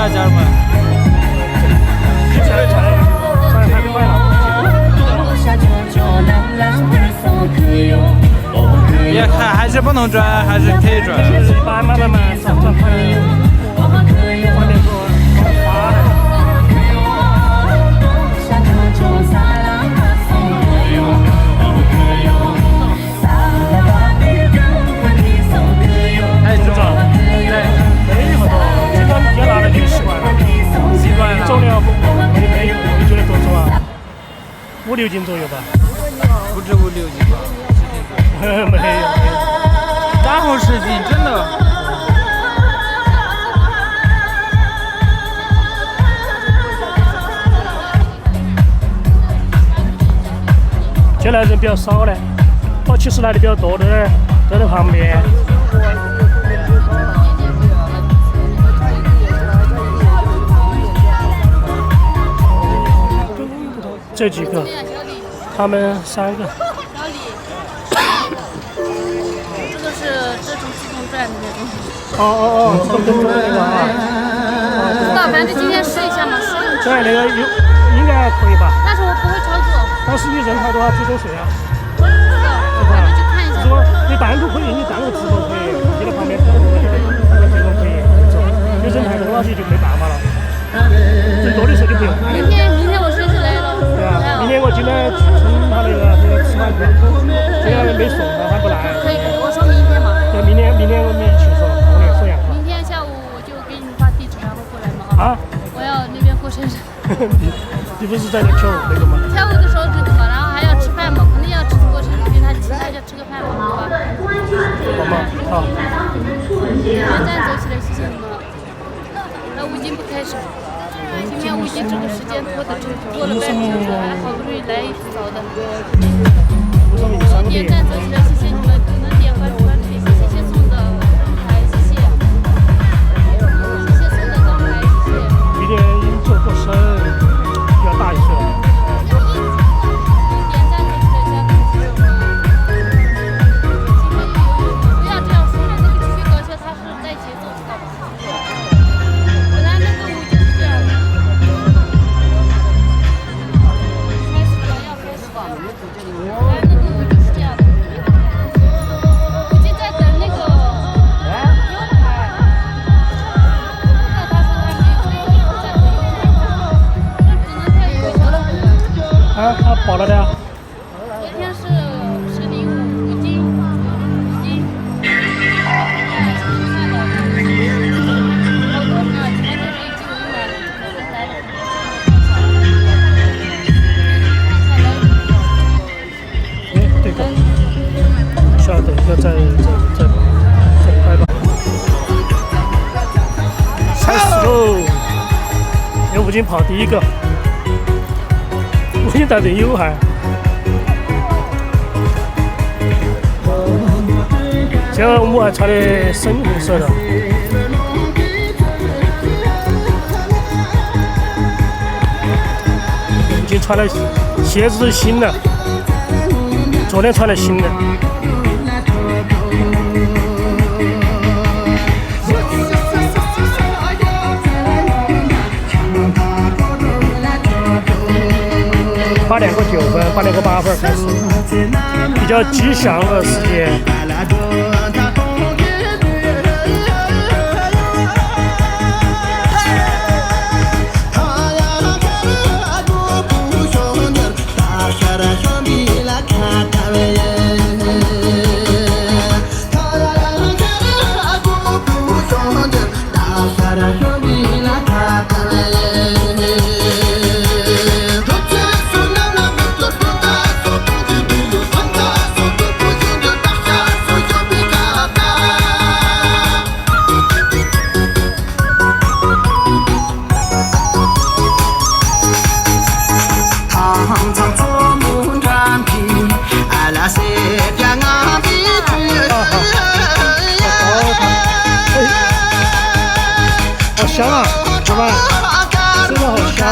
啊，家人们。太快了。别看，还是不能转，还是可以转。慢慢转快了。外面说滑的。太重了，对，没好多，今天接拿了就习惯了，重量没有，你觉得多重啊？5-6斤左右吧。不止5-6斤吧，10斤左右。没有，然后10斤，真的。接来人比较少嘞，其实来的比较多的呢，都在旁边。这几个，他们3个。小李，这个是这种机动转的那种。这个跟踪那个啊。不知道，反正今天试一下嘛，试用。这那个应该可以吧？但是我不会操作。但是你人太多了，追踪谁啊？反正就看一下。是吧？你单独可以，你单独直播可以，你在旁边看，这个可以。你人太多了，你就没办法了。人多的时候就不用。明天我随时来了。对啊，明天我今天称他那个吃饭去了，今天没送，他不来。可以，我说明天嘛。对，明天我们一起说，我给说一下。明天下午我就给你们发地址，然后过来嘛啊。我要那边过生日。你不是在那跳舞那个吗？跳舞的时候这个嘛，然后还要吃饭嘛，肯定要吃过生日，给他请大家吃个饭嘛，好吧？好吗？好。元旦走起来，谢谢你们了。那我已经不开始了。今天我已经这个时间拖了半个小时，还好不容易来一次早的。点赞走起来，谢谢你们，能点关注，谢谢送的牌，谢谢。谢谢送的灯牌，谢谢。明天做过生要大一岁。点赞走起来，加个谢谢。不要这样说，那个继续搞笑，它是带节奏，知道吧？本来那个舞就是这样的。开始了，要开始了。本来那个舞就是这样的。我已经在等那个优牌。那他说他没有，所以我就在等优牌。那只能太搞笑了。他报了的呀。昨天是10.5，已经。好多呢，前面都是已经5买了，这个来了。对的。需要等一下再拍吧。开始喽！吴京跑第一个，吴京带队友还。这个我还穿的深红色的。吴京穿的鞋子是新的，昨天穿的新的。8点过9分，8点过8分开始，比较吉祥的时间。香啊，是吧？真的好香。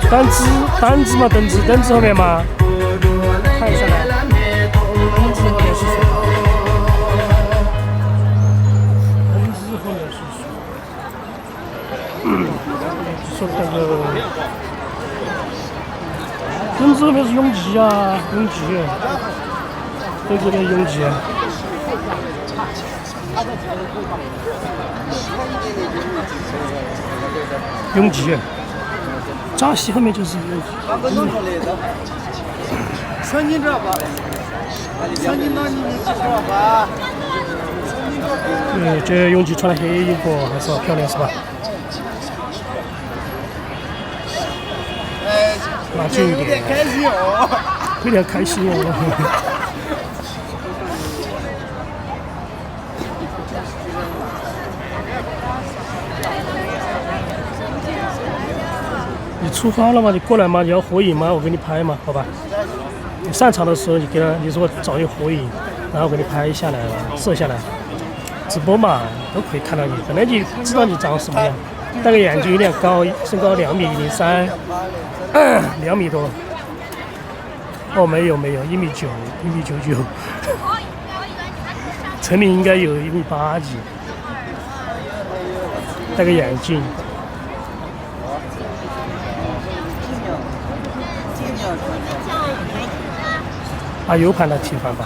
单子嘛，凳子后面嘛，看一下来，凳子后面是谁？凳子后面是谁？说那个凳子后面是永吉啊，永吉，对这边永吉。永吉，扎西后面就是永吉。三斤这吧，三斤那你知道吧？对，这永吉穿的黑衣服还是好漂亮，是吧？拿近一点。有点开心哦。有点开心哦。你出发了吗？你过来吗？你要合影吗？我给你拍嘛，好吧？你上场的时候，你给他，你说找一个合影，然后给你拍下来，摄下来。直播嘛，都可以看到你，本来就知道你长什么样。戴个眼镜有点高，身高2.03米，2米多。哦，没有，1.9米，1.99米。陈林应该有1.8米几。戴个眼镜。把 U 盘的提翻吧。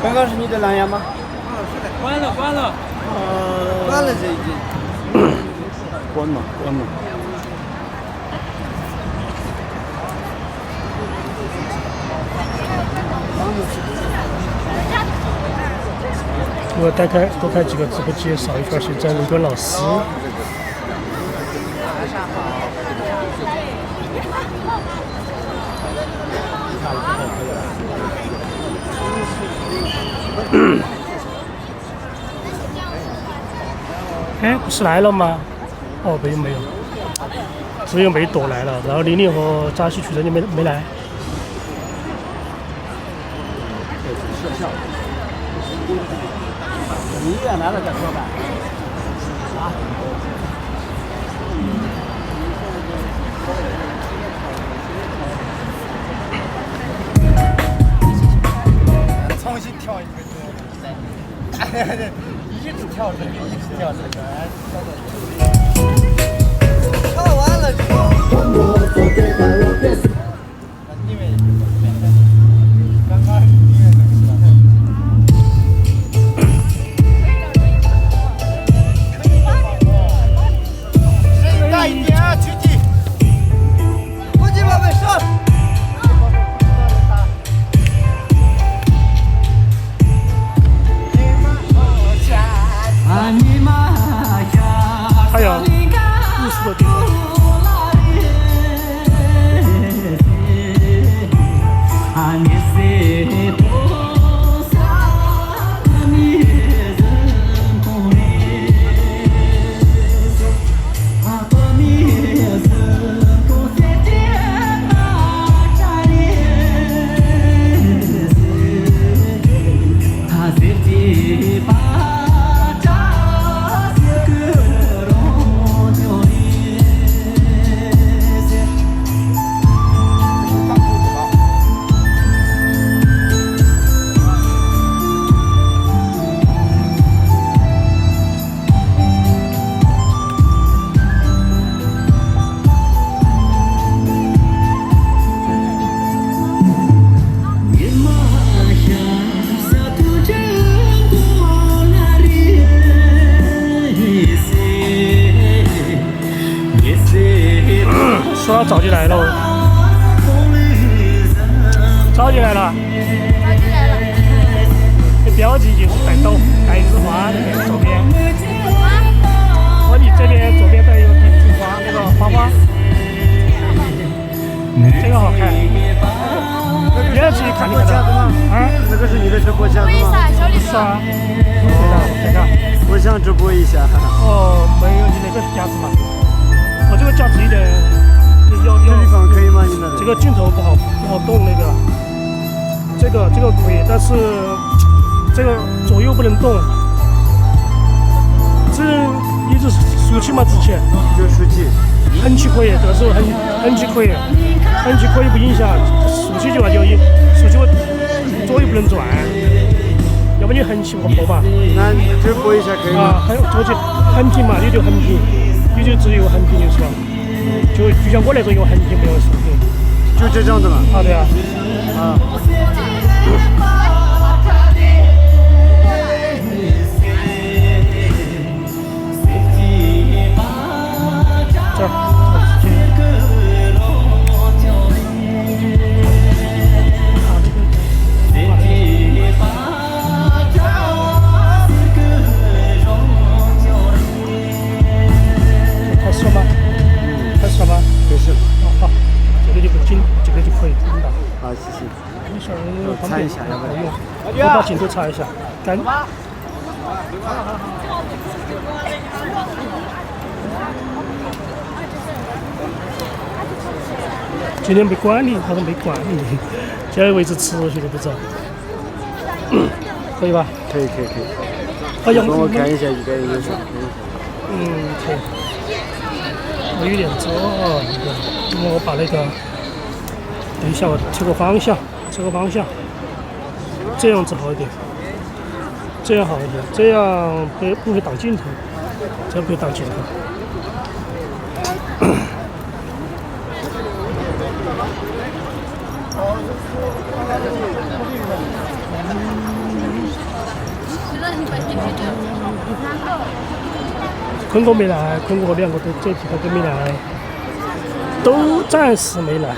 刚刚是你的蓝牙吗？关了。关了这已经。关了。我多开几个直播间，少一份是张伦敦老师。哎，不是来了吗？哦，没有，只有梅朵来了，然后玲玲和扎西曲人就没来。你远来了再说吧。重新跳一个歌，一直跳这个，跳完了就。刚刚音乐怎么了？大一点啊，具体。国际宝贝上。还有50多地方。说要早就来了，早就来了。这标记就是带豆带枝花那边左边。我你这边左边带有一枝花，那个花花，这个好看。你要去看你看到吗？啊，那个是你的直播间吗？是啊。我看看。我想直播一下。哦，没有，你那个是夹子嘛？我这个这个可以，但是这个左右不能动。这一直竖起嘛，之前就竖起，横起可以，这个时候横起可以，横起可以不影响，竖起就竖起我左右不能转，要不你横起我后嘛。那这拨一下可以吗？啊，做起横平嘛，你就横平，你就只有横平就是了，就像我那种有横平没有竖平，就这样子嘛。啊对啊，啊。这儿，开始了吗？开始了吗？开始了。好，这个就不紧，这个就可以听到。好，谢谢。没事儿，擦一下，要不然。我把镜头擦一下，干。今天没管理，他说没管理，现在为止持续都不知道，可以吧？可以。好像帮我看一下应该有啥？可以。我有点走，因为我把那个，等一下我调个方向，这样子好一点，这样好一点，这样不会挡镜头，这样不会挡镜头。坤哥没来，坤哥2个都这几个都没来，都暂时没来，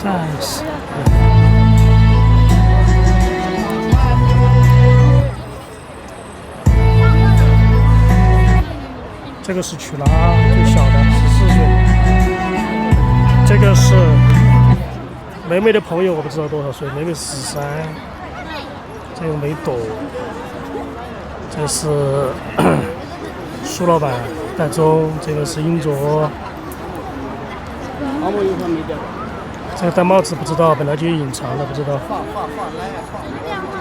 暂时。这个是去了啊，最小的14岁。这个是妹妹的朋友，我不知道多少岁，妹妹13。这个没抖。这是苏老板戴宗，这个是英卓。这个戴帽子不知道，本来就隐藏的不知道。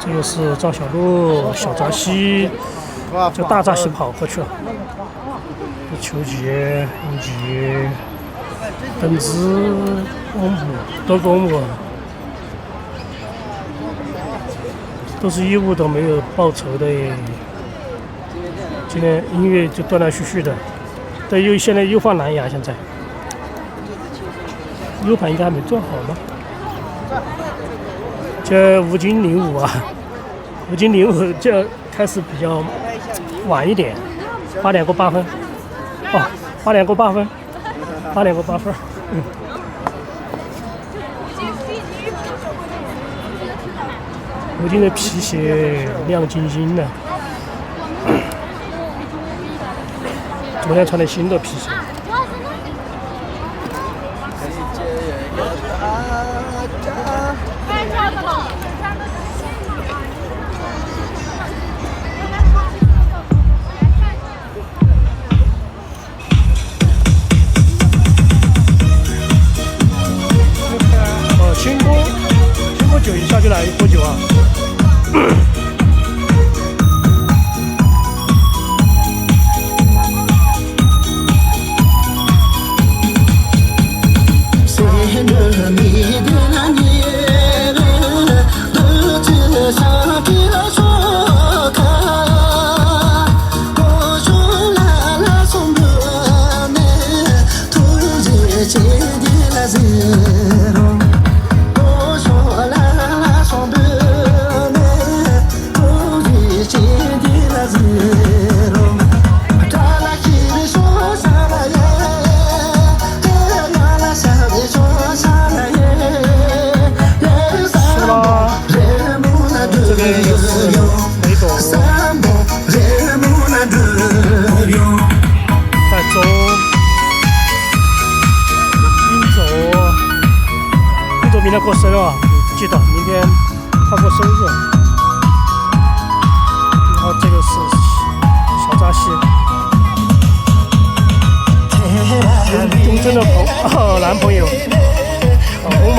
这个是张小璐、小扎西，这大扎西跑过去了。球杰、应杰、本子、公布都公布，都是义务都没有报酬的耶。今天音乐就断断续续的，对，现在又放蓝牙，现在 U 盘应该还没做好吗？这5斤05啊，5斤05这开始比较晚一点，8点过8分，哦，8点过8分，8点过8分，5斤的皮鞋亮晶晶的。昨天穿的新的皮鞋。新锅酒一下就来一锅酒啊！明天过生日啊，记得明天他过生日。然后这个是小扎西，永贞的男朋友，老公嘛。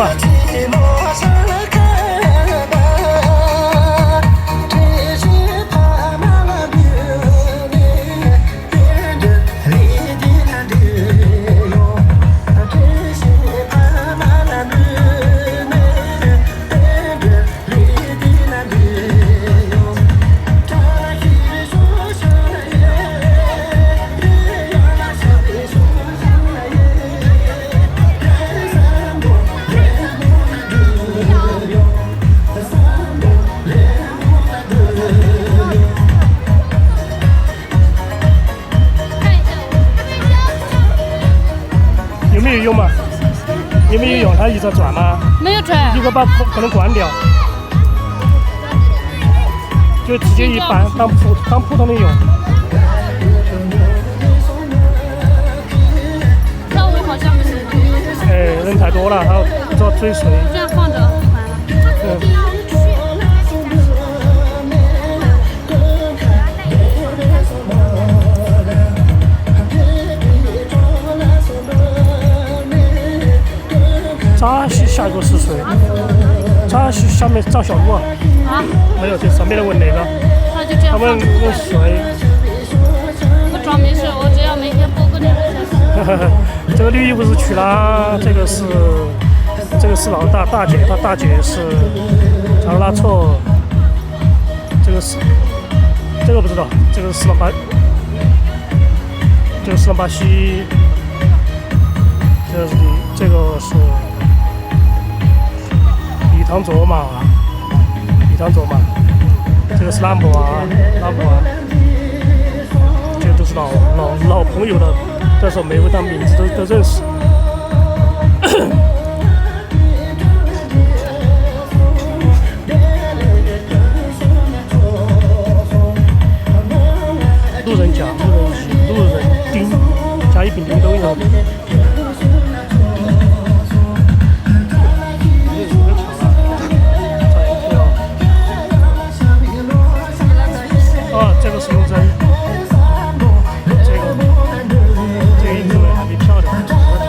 没有用嘛？有没有用？它一直转吗？没有转。一个把可能关掉，就直接一般当普通的用。上午好像不行。哎，人太多了，它不知道追谁。这样放着完了。扎西下一个是谁？扎西下面张小璐啊？啊？没有，就上面的问那个。那就这样他们问谁？我装没事，我只要每天播个2个小时。这个绿衣服是去了，这个是老大大姐，她大姐是查拉错，这个不知道，这个是巴西，这个是李唐卓玛，这个是兰博啊，这个都是老朋友了，但是每个当名字都认识。路人甲、路人丁、甲乙丙丁都有。这个是用针，这个一直还没跳的，只是跳。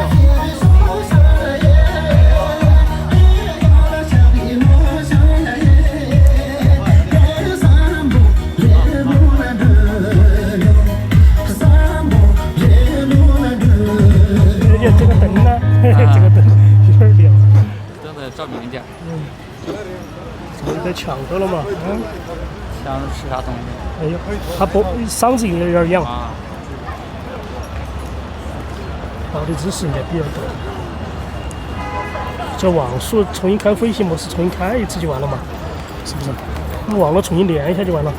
这个灯呢？这个灯有点亮。灯得照明点。这个抢到了嘛？想吃啥东西？哎呦，他嗓子有点痒。跑的姿势应该比较多。这网速重新开飞行模式，重新开一次就完了嘛？是不是？我忘了重新连一下就完了。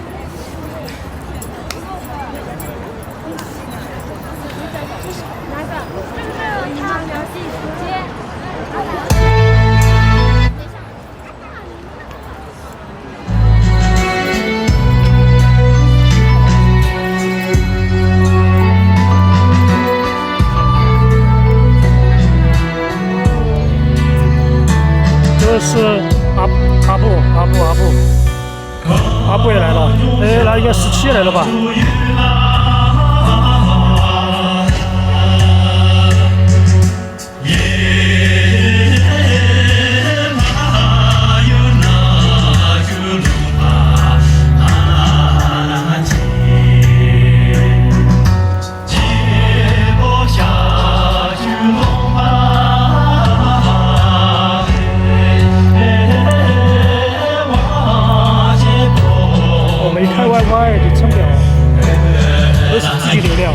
这是阿布也来了，哎，那应该17来了吧？开 WiFi 就撑不了，都是自己流量。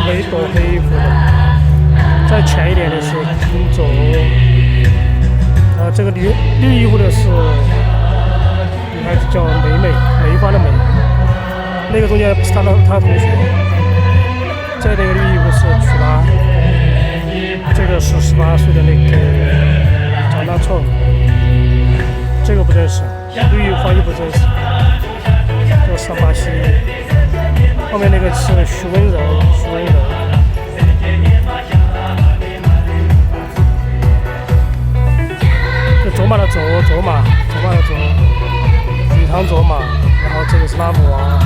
没多黑衣服的，再前一点的是金总，这个绿衣服的是女孩子叫梅花的梅，那个中间不是他同学，这个绿衣服是曲拉，这个是18岁的那个长大臭，这个不认识，绿衣服也不认识，这个是巴西。后面那个是徐温柔，这卓玛的卓，李唐卓玛。哦，这个是拉姆啊。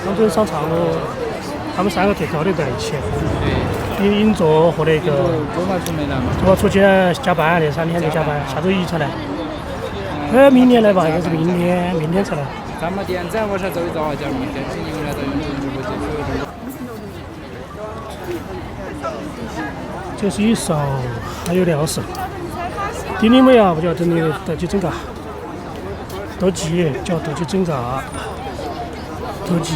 杭州商场他们3个最高的在一起。银座和那个周末出没了嘛？周末出去加班，那3天就加班，下周1才来。明年来吧，应该是明天才来。咱们店展我想走一走，叫明天你们来到永州直播间。这是一勺，还有2勺。点你们呀，不叫等你豆鸡整嘎，豆鸡叫豆鸡整嘎，豆鸡。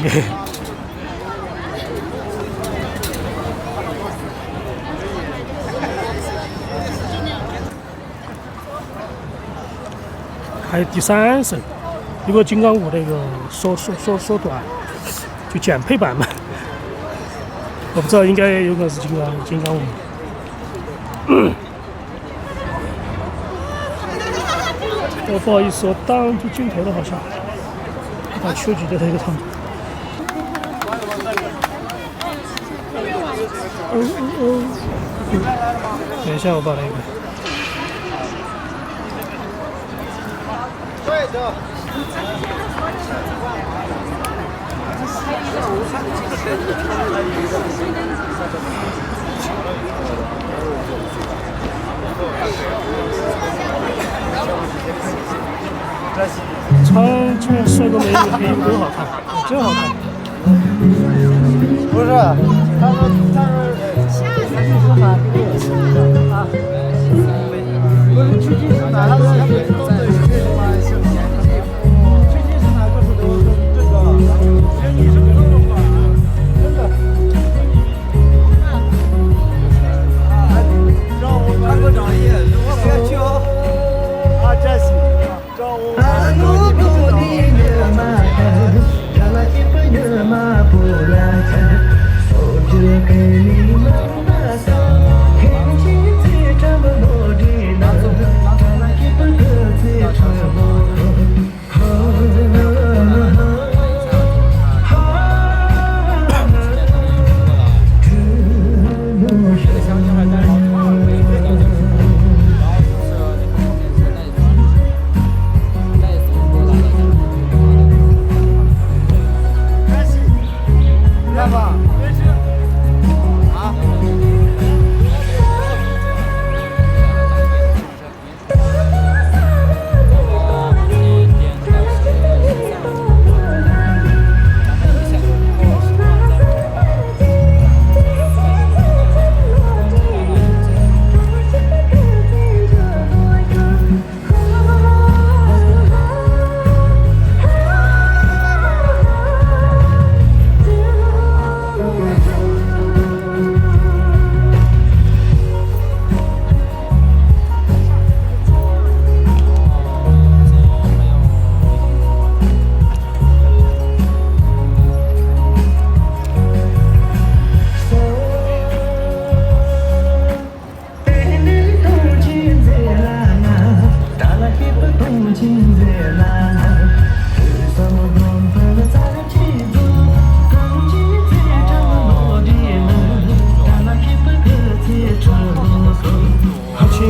还有第3声，如果金刚舞那个缩短，就减配版嘛。我不知道，应该有可能是金刚舞。不好意思，我挡住镜头了，好像。把球举在那个上面。等一下，我把那个。场帅哥美女比你们都好看，真好看。不是，他说啊，不是去进是哪？他说他们都对是这种嘛，去进是哪个是都这个，你是这种嘛，真的。让我看个长页，我别去哦。啊，这是，让我。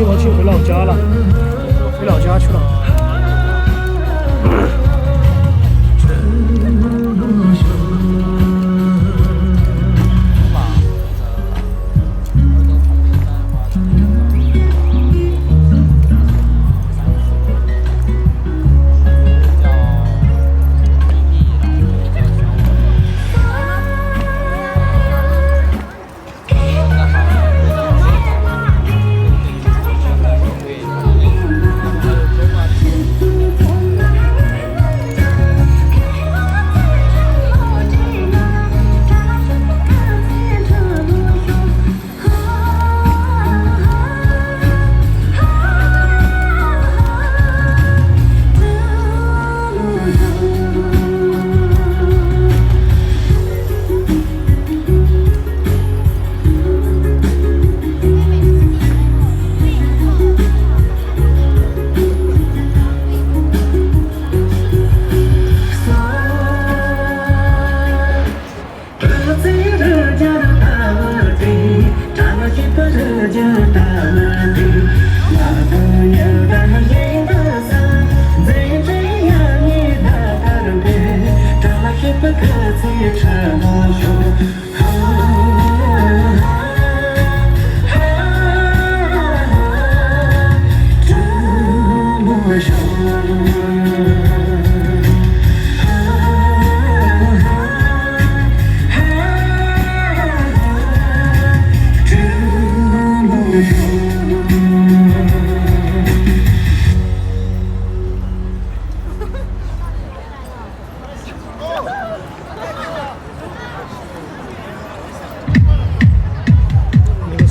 我去回老家了，回老家去了。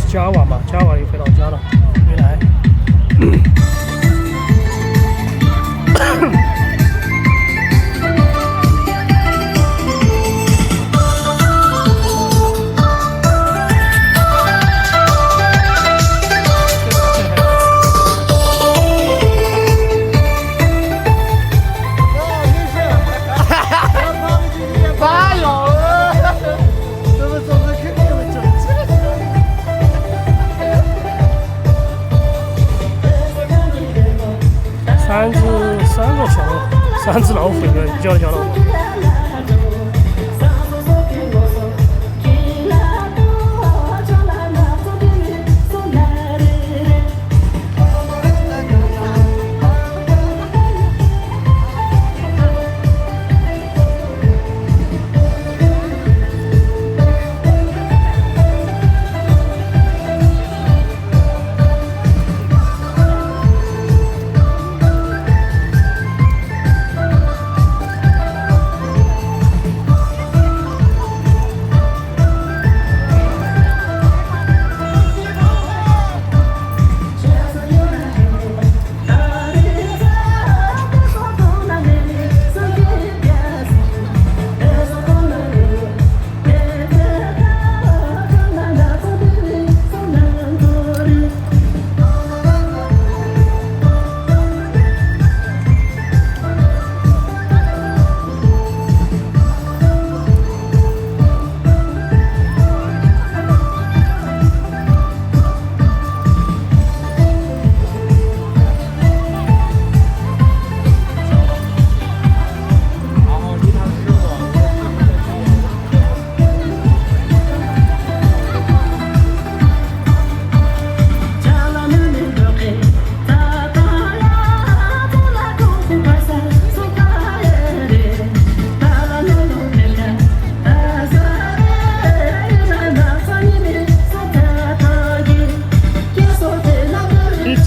Java 嘛，Java 又回到家了，没来。哪有？这么走的肯定会整这个。三个小老虎，3只老虎，一个叫小老虎。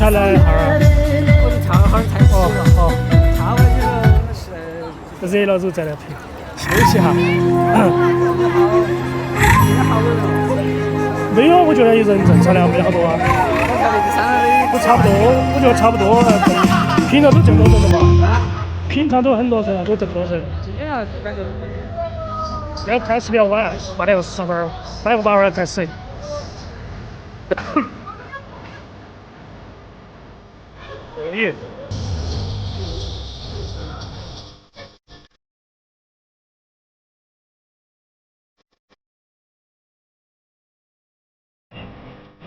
才来哈儿，我就唱会儿太迟了，哦，唱完就是热了之后再来配，休息哈。没有，我觉得也人正常的，没好多啊。都差不多，我觉得差不多。平常都这么多人的嘛，平常都很多人，都这么多人。今天啊，感觉要开始比较晚，8点10分，8点8分开始。可以。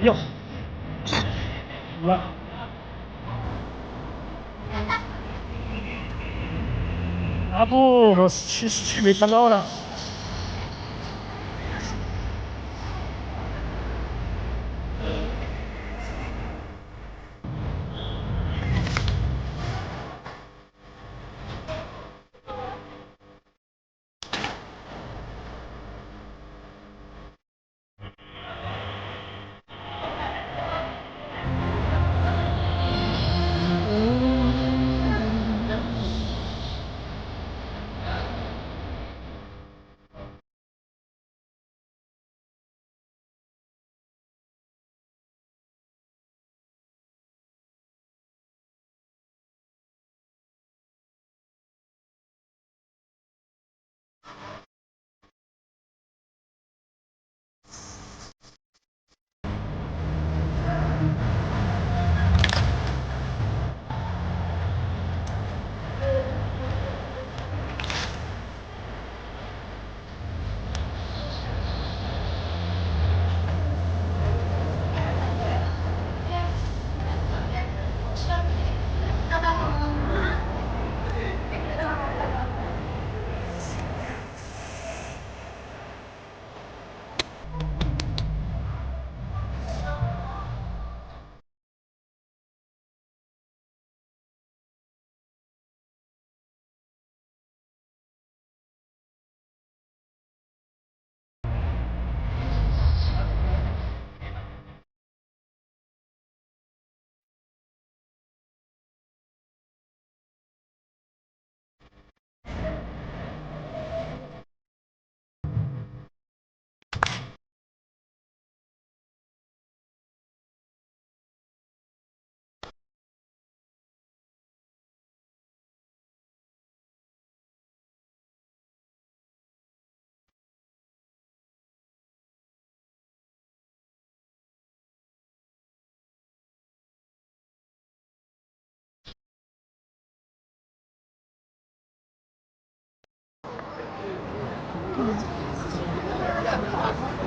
哟，来，那不其实没看到了。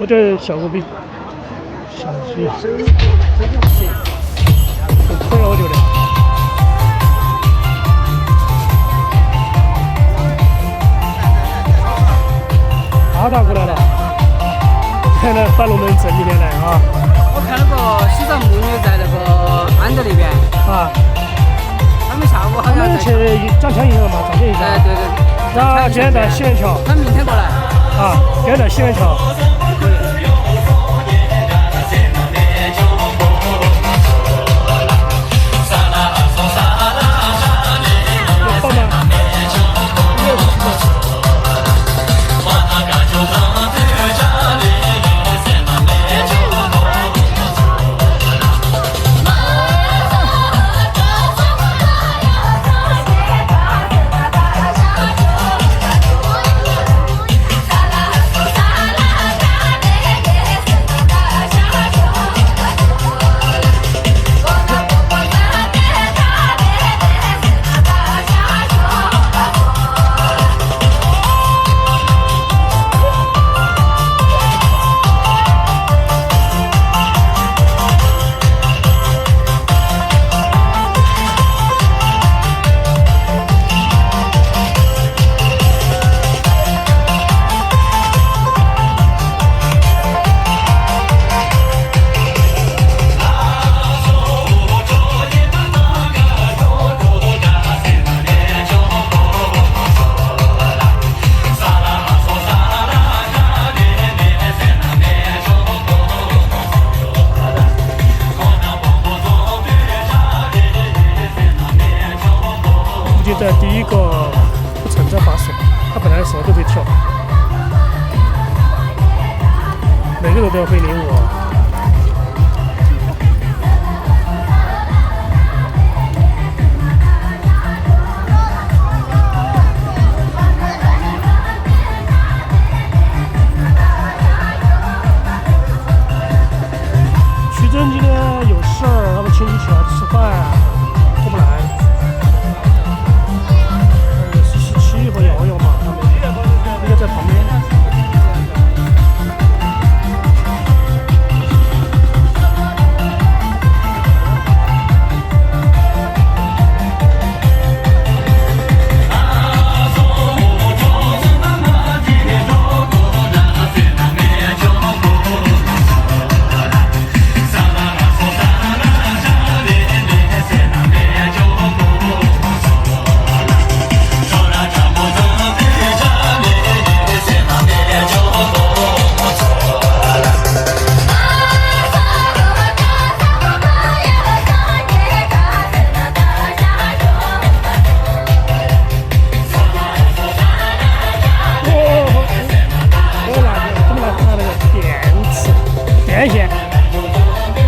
我觉得效果比相机更可以，我觉得。阿达过来了，看来把龙门阵里面来啊！我看那个西藏母女在那个安德那边啊，他们下午好像我们去张江营了嘛，张江营。哎，对对。然后今天在西园桥。他们明天过来。啊，今天在西园桥。在第一个城镇巴士，它本来什么都可以跳，每个人都要会领舞。徐峥今天有事儿，他们亲戚请他吃饭，出不来。和瑶瑶嘛，他们应该在旁边。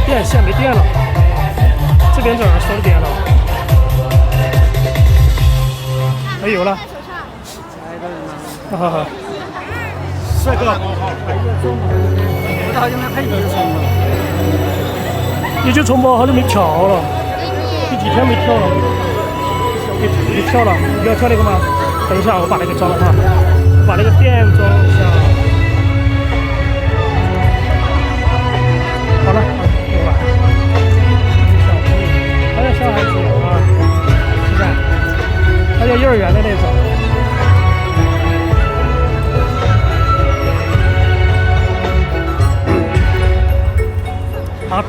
电线没电了，这边这儿收的电了，哎有了，哈哈哈，帅哥，我好久没拍一次了，你就从我好久没跳了，这几天没跳了，你跳了，你要跳那个吗？等一下，我把那个装了哈，我把那个电装一下。好了，有了。还有小孩子啊，是不是？还有幼儿园的那种。他打。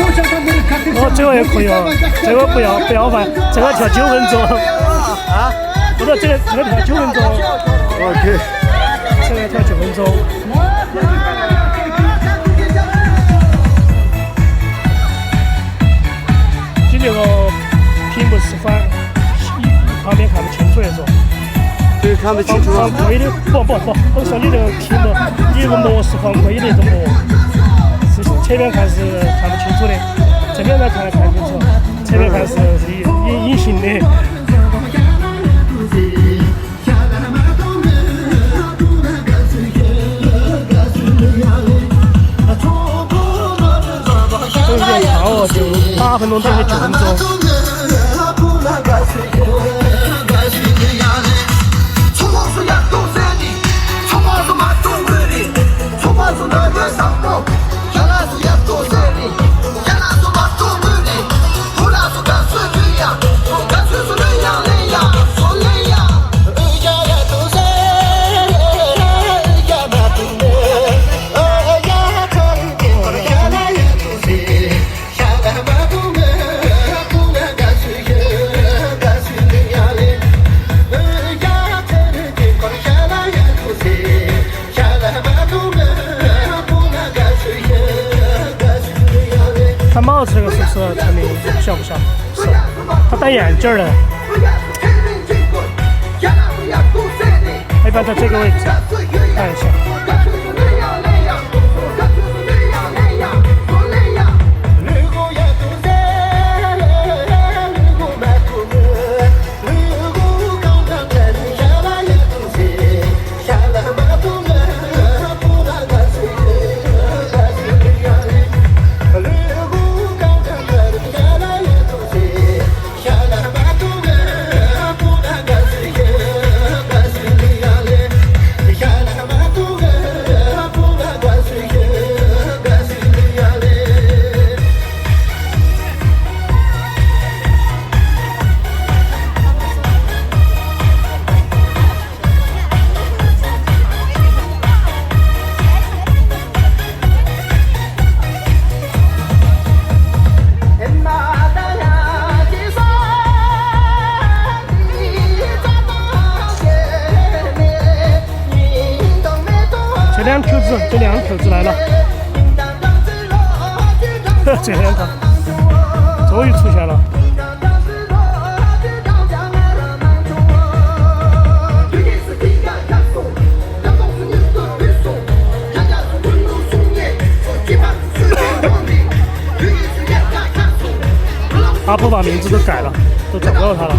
哦，这个也可以哦，这个不要烦，这个跳9分钟。啊不是这个跳9分钟。？OK。这个跳9分钟。就这个屏幕是反，旁边看不清楚那种。对，看不清楚。防窥的，不，我说你这个屏幕，你这个膜是防窥的那种膜，是前面看是看不清楚的，这边再看清楚，前面看是隐形的。这个比较长哦，就8分钟等于9分钟。他帽子这个是不是陈明像不像？是，他戴眼镜的。一般在这个位置看一下。这两口子来了，这两个终于出现了。阿婆把名字都改了，都找不到他了。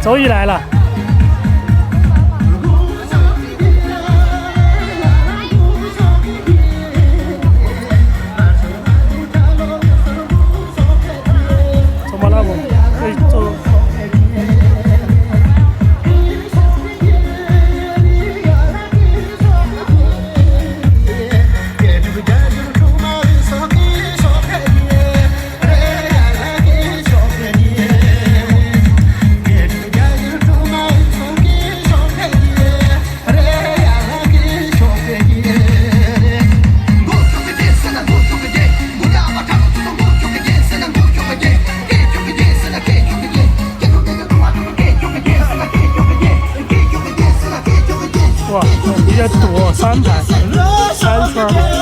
终于来了。走马拉布，可以走。3排3圈儿。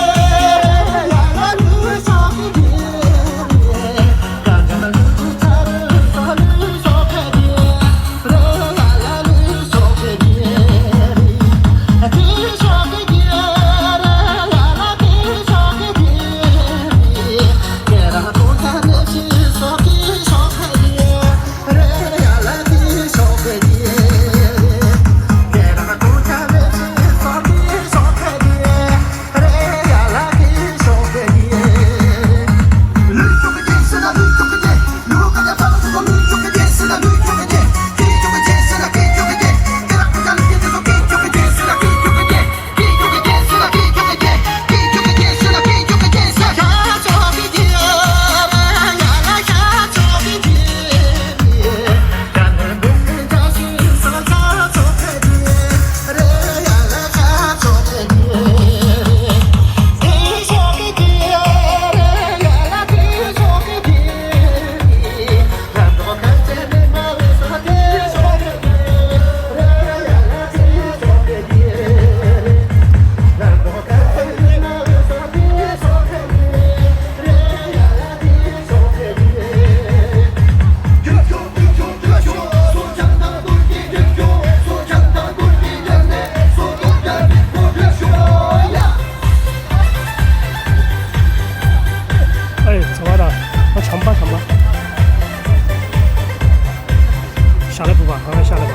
下来步吧，慢慢下来吧。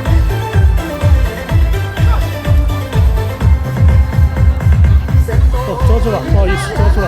哦，遮住了，不好意思，遮住了。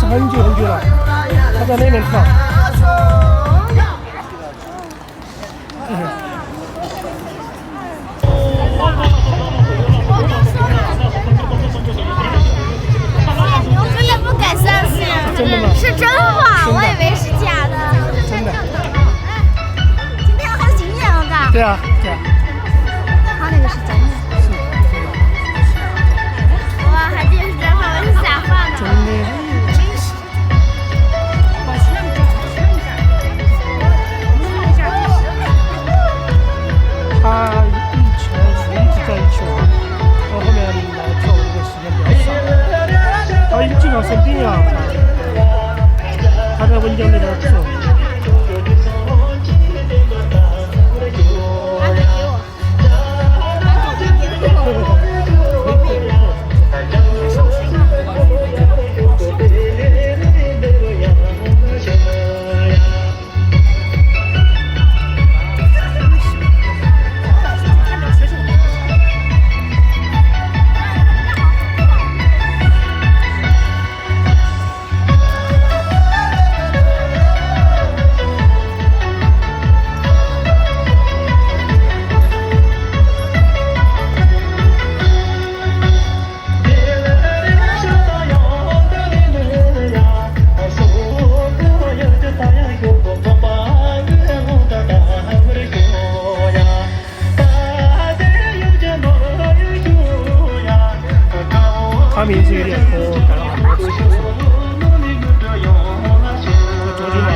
很久了，他在那边跳。真的不敢相信，真的吗？是真话，我以为是假的。真的。今天好惊艳哦，嘎。对啊，对啊。他那个是真的。哇，还真是真话，我是假话呢。真的。他以前一直在球，到后面来跳舞的时间比较少。他经常生病啊，他在温江那边做。他名字有点多，改了很多次。昨天嘛，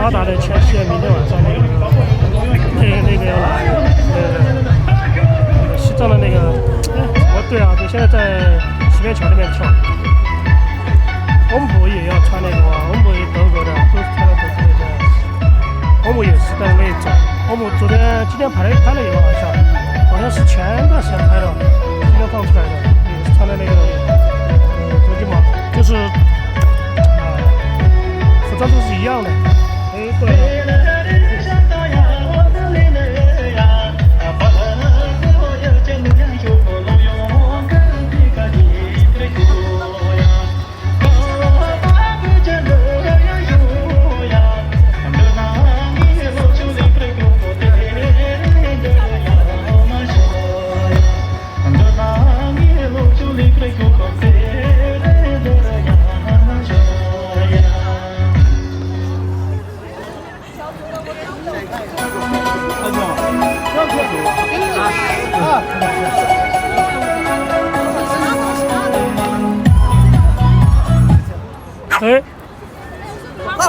阿达的前戏明天晚上那个要来，西藏的那个，对啊，就现在在西边桥那边跳。我们部也要穿那个啊，我们部也德国的，都是穿的德国的。我们也是，但是没走。我们今天拍了一个好像是前段时间拍的，今天放出来的，也是穿的那个周金毛，就是服装都是一样的。对了。哎，老板，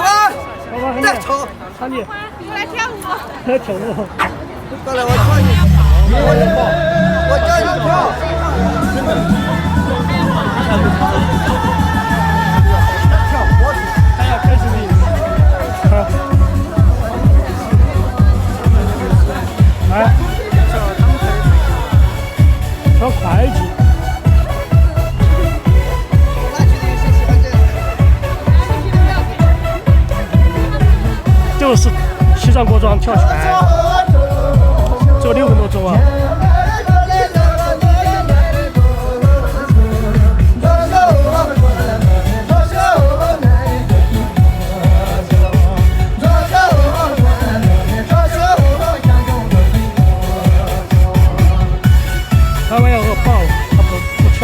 再瞅，看你，过来跳舞。来跳舞。过来，我教你，我教你跳。哎呀，开始你，来，跳会计。就是西藏国庄跳拳，只有6分多钟啊！他们要个抱，他不跳。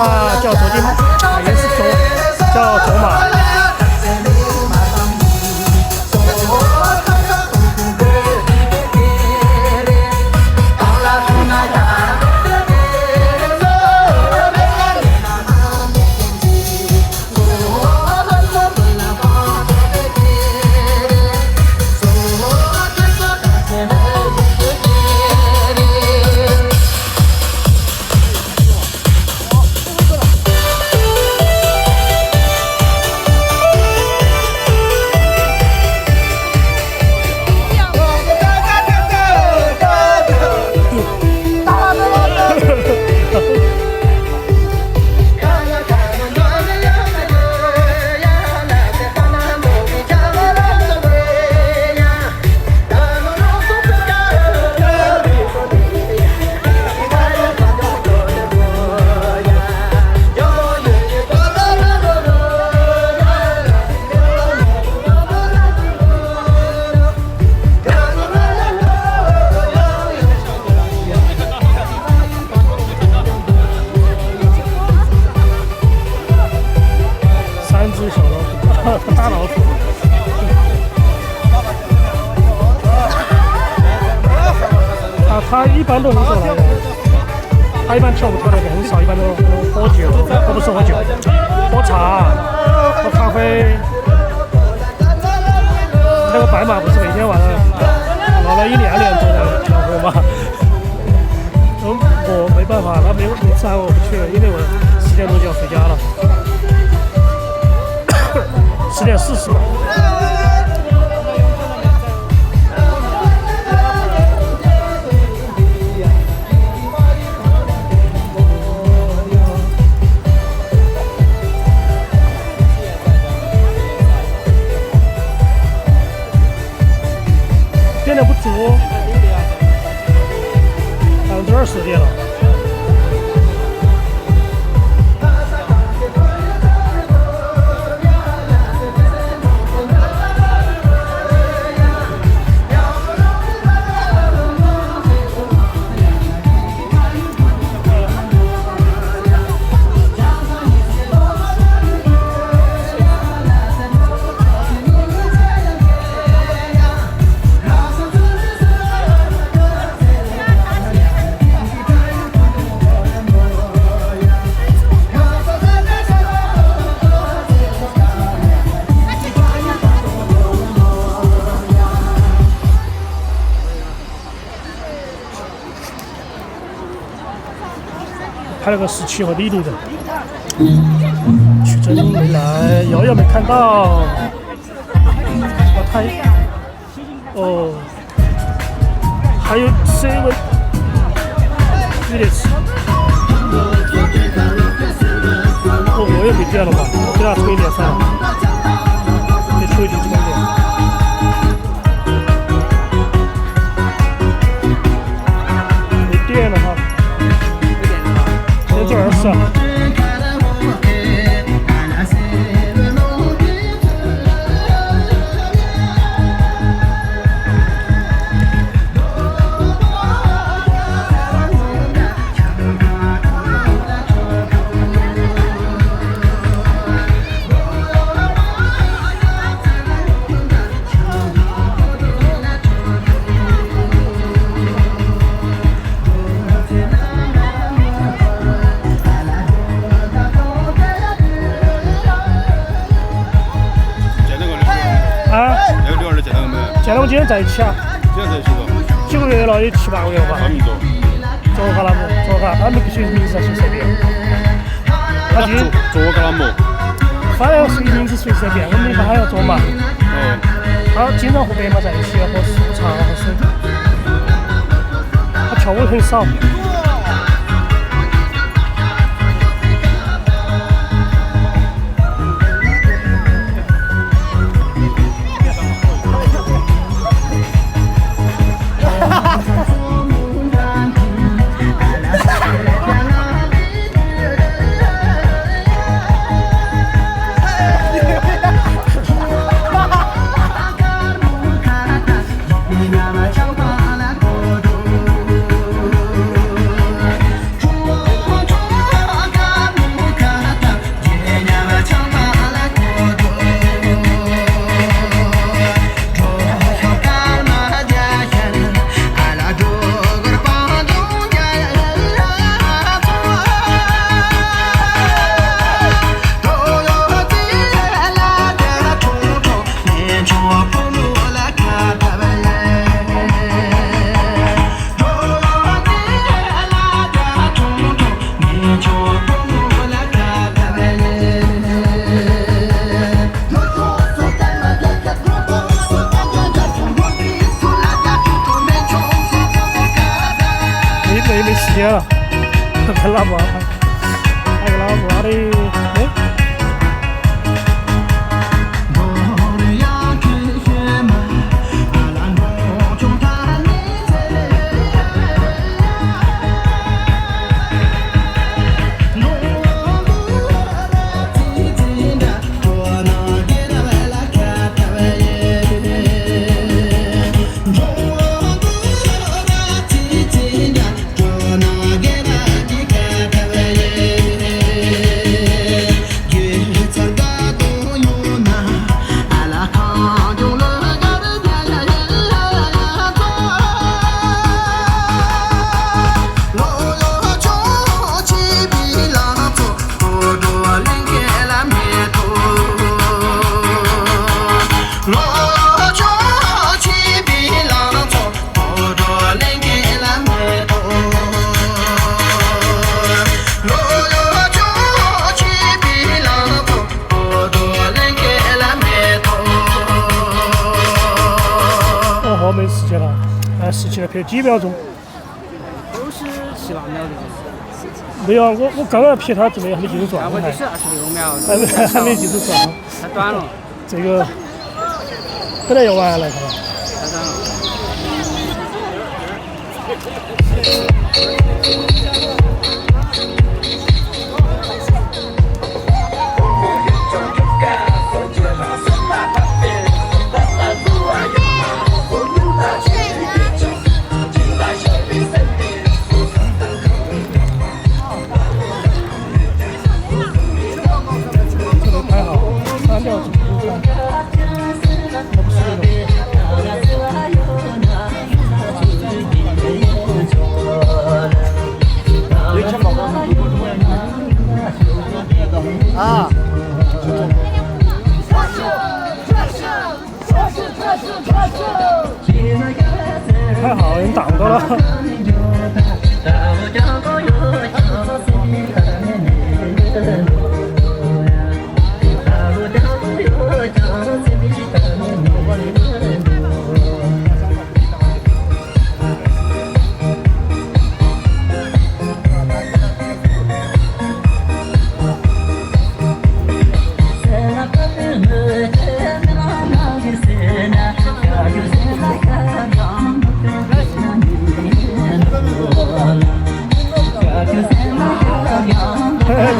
它叫卓金马，也是叫卓马。大老鼠。他一般都很少来的，他一般跳舞跳的很少，一般都喝酒，不是喝酒，喝茶，喝咖啡。那个白马不是每天晚上闹了1、2点钟的跳舞吗？我没办法，他每次喊我不去了，因为我10点钟就要回家了。10点40吧。电量不足，20%电了。拍了个17和李路的，曲真没来，瑶瑶没看到，哦，还有7 minutes， 我也没电了吧？我给他充一点算了，给秋瑾充点。没电了哈。做儿子。现在我今天在一起啊，今天在一起了，9个月了，也7、8个月吧。他们多。做哈那么，做哈，他们学名字随便。他今做个那么。反正随名字随便，我们一般还要做嘛。他经常和白马在一起喝茶喝水。他跳舞很少。间了，跟老婆还有老婆的哎。没时间了，17了，拍几秒钟？57、8秒的。没有啊，我刚刚拍他怎么样？还没进入状态。我就是26秒。还没进入状态。太短了。这个本来要完了，看吧。太短了。啊！还好，人挡到了。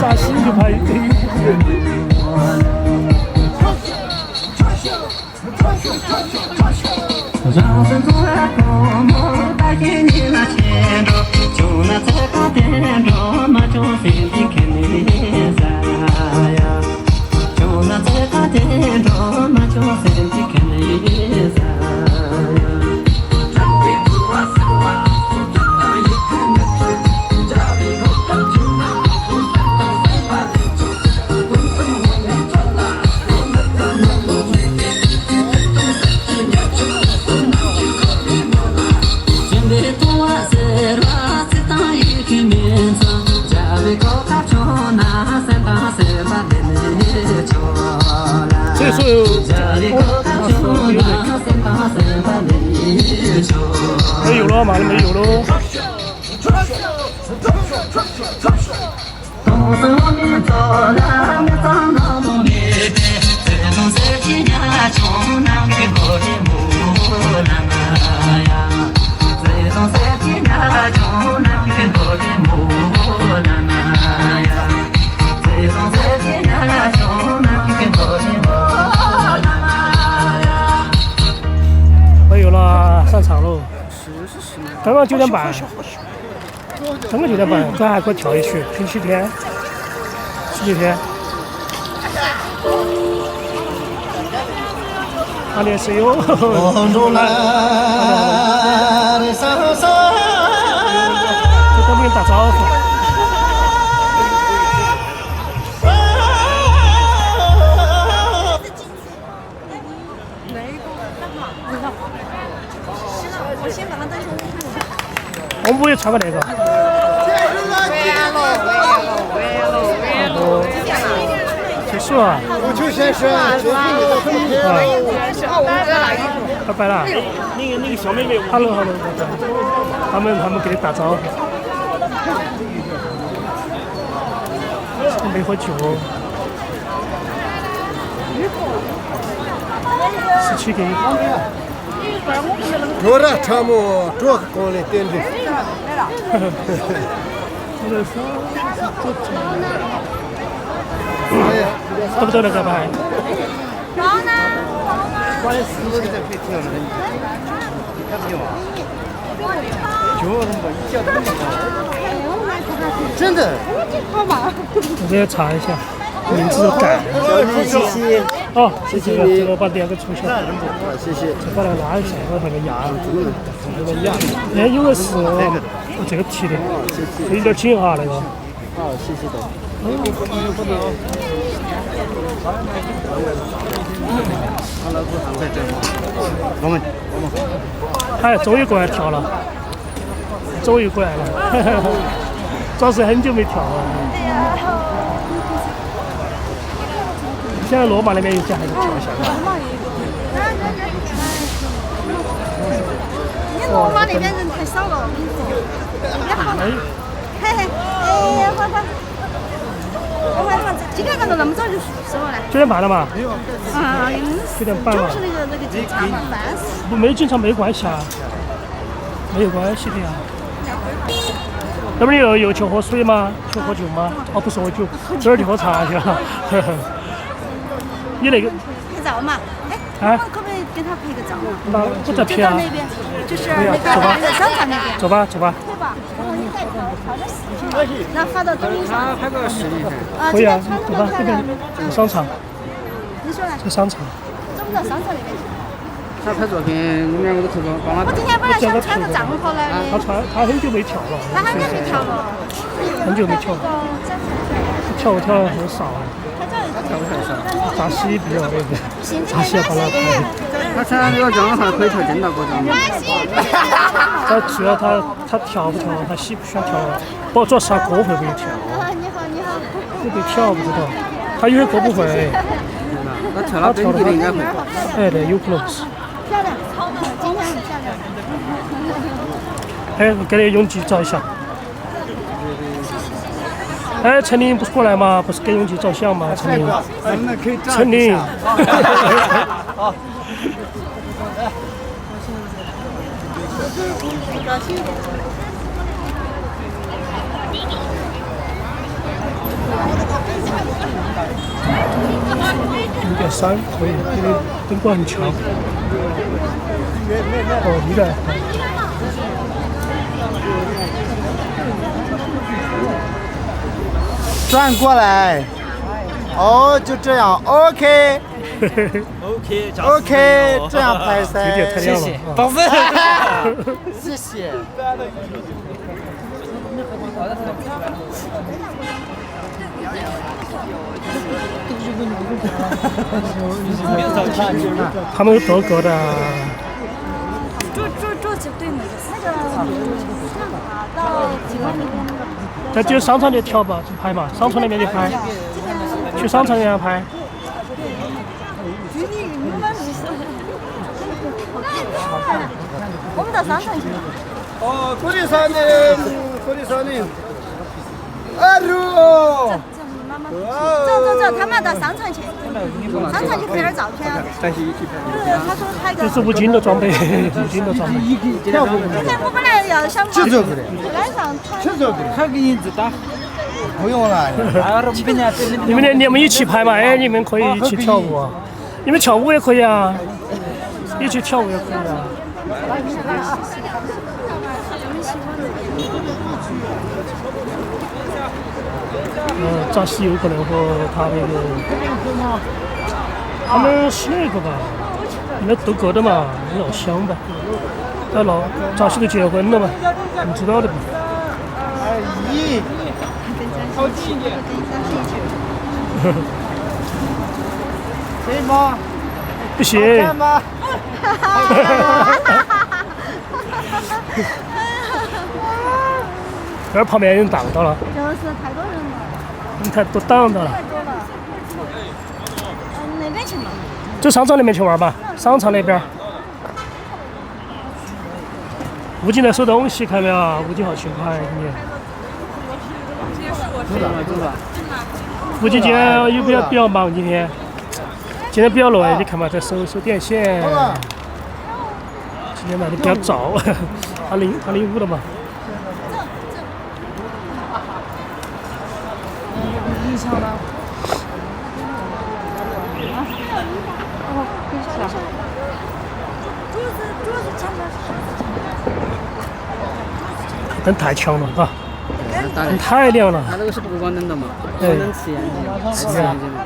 扎心就拍一堆。这是没有了，马上没有了。没有了，上场喽。刚刚9点半，刚刚9点半，咱还可以跳一曲，星期天。阿联谁哟？就等别人打招呼。我们也唱个那个。结束了。我就先说，拜拜了。那个小妹妹，hello，他们给你打招呼。没喝酒。17给。我这车么这个光的点的。得不得那个牌？真的？我给查一下，名字都改了。谢谢。哦，谢谢这个把两个出现。谢谢。再把它拉一下，我看个牙。哎，有个是这个提的，有点紧啊那个。好，谢谢的。我们哎，终于过来跳了，终于过来了，主要是很久没跳了。现在罗马那边有家还是跳一下。你罗马那边人太少了，我跟你说。哎，嘿嘿，哎，快！几点半都那么早就收了呢9点半了嘛？9点半了。就是那个警察嘛，办事。不，没警察没关系啊，没有关系的呀。那边又去喝水吗？去喝酒吗？哦，不是喝酒，这儿去喝茶去了。你那个拍照嘛？哎，我们可不可以跟他拍个照？那我在拍啊。那边，就是那个商场那边。走吧。对吧？然后你再拍点视频，然后发到抖音上。拍个视频。可以啊，对吧？这边商场。你说呢？这商场。走不到商场那边去。他拍照片，你们两个都投帮他。我今天本来想穿个帐篷来的。他很久没跳了。他很久没跳了。很久没跳了。跳的很少。扎西比较那个，扎西要把他拍。他穿这个帐篷可以跳真大个帐篷。他主要他跳不跳，他喜不喜欢跳，不主要是他歌会不会跳。你好。会不会跳不知道，他有些歌不会。他跳了本地的应该会。哎，对，有可能是。漂亮，今天很漂亮。哎，给那永吉照一下。哎，陈琳不是过来吗？不是给永吉照相吗？陈琳。陈琳。有点山，可以，因为灯光很强。哦，你在。转过来。哦，就这样 ，OK。OK， 这样拍噻。有点太亮了。宝贝。谢谢。他们有多个的。这就对那个到几公里那个。在就商场里跳吧，就拍嘛，商场那边就拍。去商场那边拍。我们到商场去。哦，过来山的。哎呦！走，他们要到商场去，商场去拍点照片啊。他说拍个。这是吴京的装备，吴京的装备。我本来要想就这个的。晚上就这个的。他给你自打。不用了。你们一起拍嘛？哎，你们可以一起跳舞啊。你们跳舞也可以啊，一起跳舞也可以啊。扎西有可能和他那个，他们是那个吧？那都个的嘛，老乡吧？他扎西都结婚了嘛？你知道的吧？咦，好近一点。可以吗？不行。看吗？这旁边有人挡到了。就是太多人了。你看都挡到了。太多了。那边去嘛。就商场那边去玩吧，商场那边。吴京在收东西，看到没有？吴京好勤快，今天。走吧。估计今天有比较忙，今天比较累，你看嘛，在收电线。今天来的比较早，205了嘛。影响了。灯太强了，啊，打灯太亮了。它那个是不关灯的嘛，对关灯吃眼睛，吃眼睛的。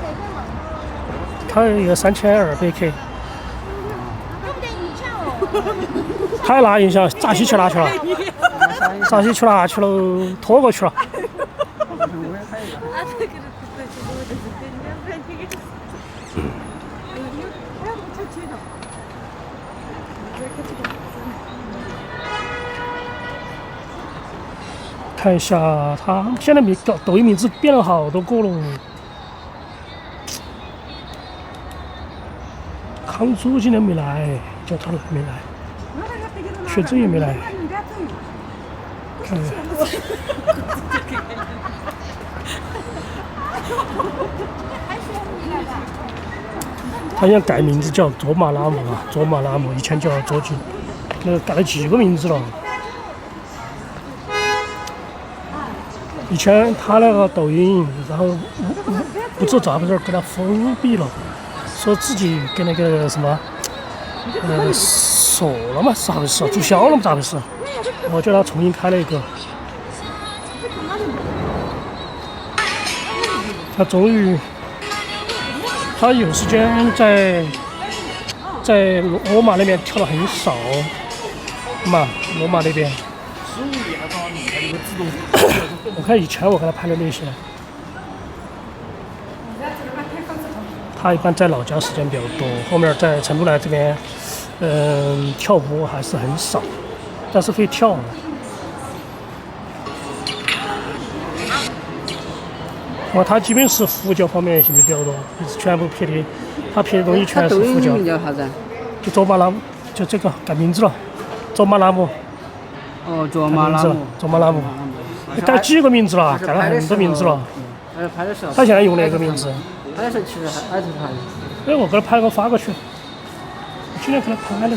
它有一个3200K。他拿影响，闸西去哪去了？闸西去哪去了？拖过去了。看一下，他现在抖音名字变了好多个了。康珠今天没来，叫他来没来。薛之也没来，看看。他现在改名字叫卓玛拉姆了，卓玛拉姆以前叫卓锦，那改了几个名字了。以前他那个抖音，然后不做照片给他封闭了，说自己跟那个什么，锁了嘛，是咋回事？注销了嘛，咋回事？我叫他重新开了一个。他终于，他有时间在罗马那边跳得很少嘛，罗马那边。我看以前我给他拍的那些，他一般在老家时间比较多，后面在成都来这边。跳舞还是很少，但是会跳。他基本是佛教方面兴趣比较多，全部拍的，他拍的东西全是佛教。名叫啥子？就卓玛拉姆，就这个改名字了，卓玛拉姆。哦，卓玛拉姆。卓玛拉姆，改几个名字了，改了很多名字了。拍的时候。他现在用哪个名字？拍的时候其实还是他。哎，我给他拍个发过去。今天给他拍了有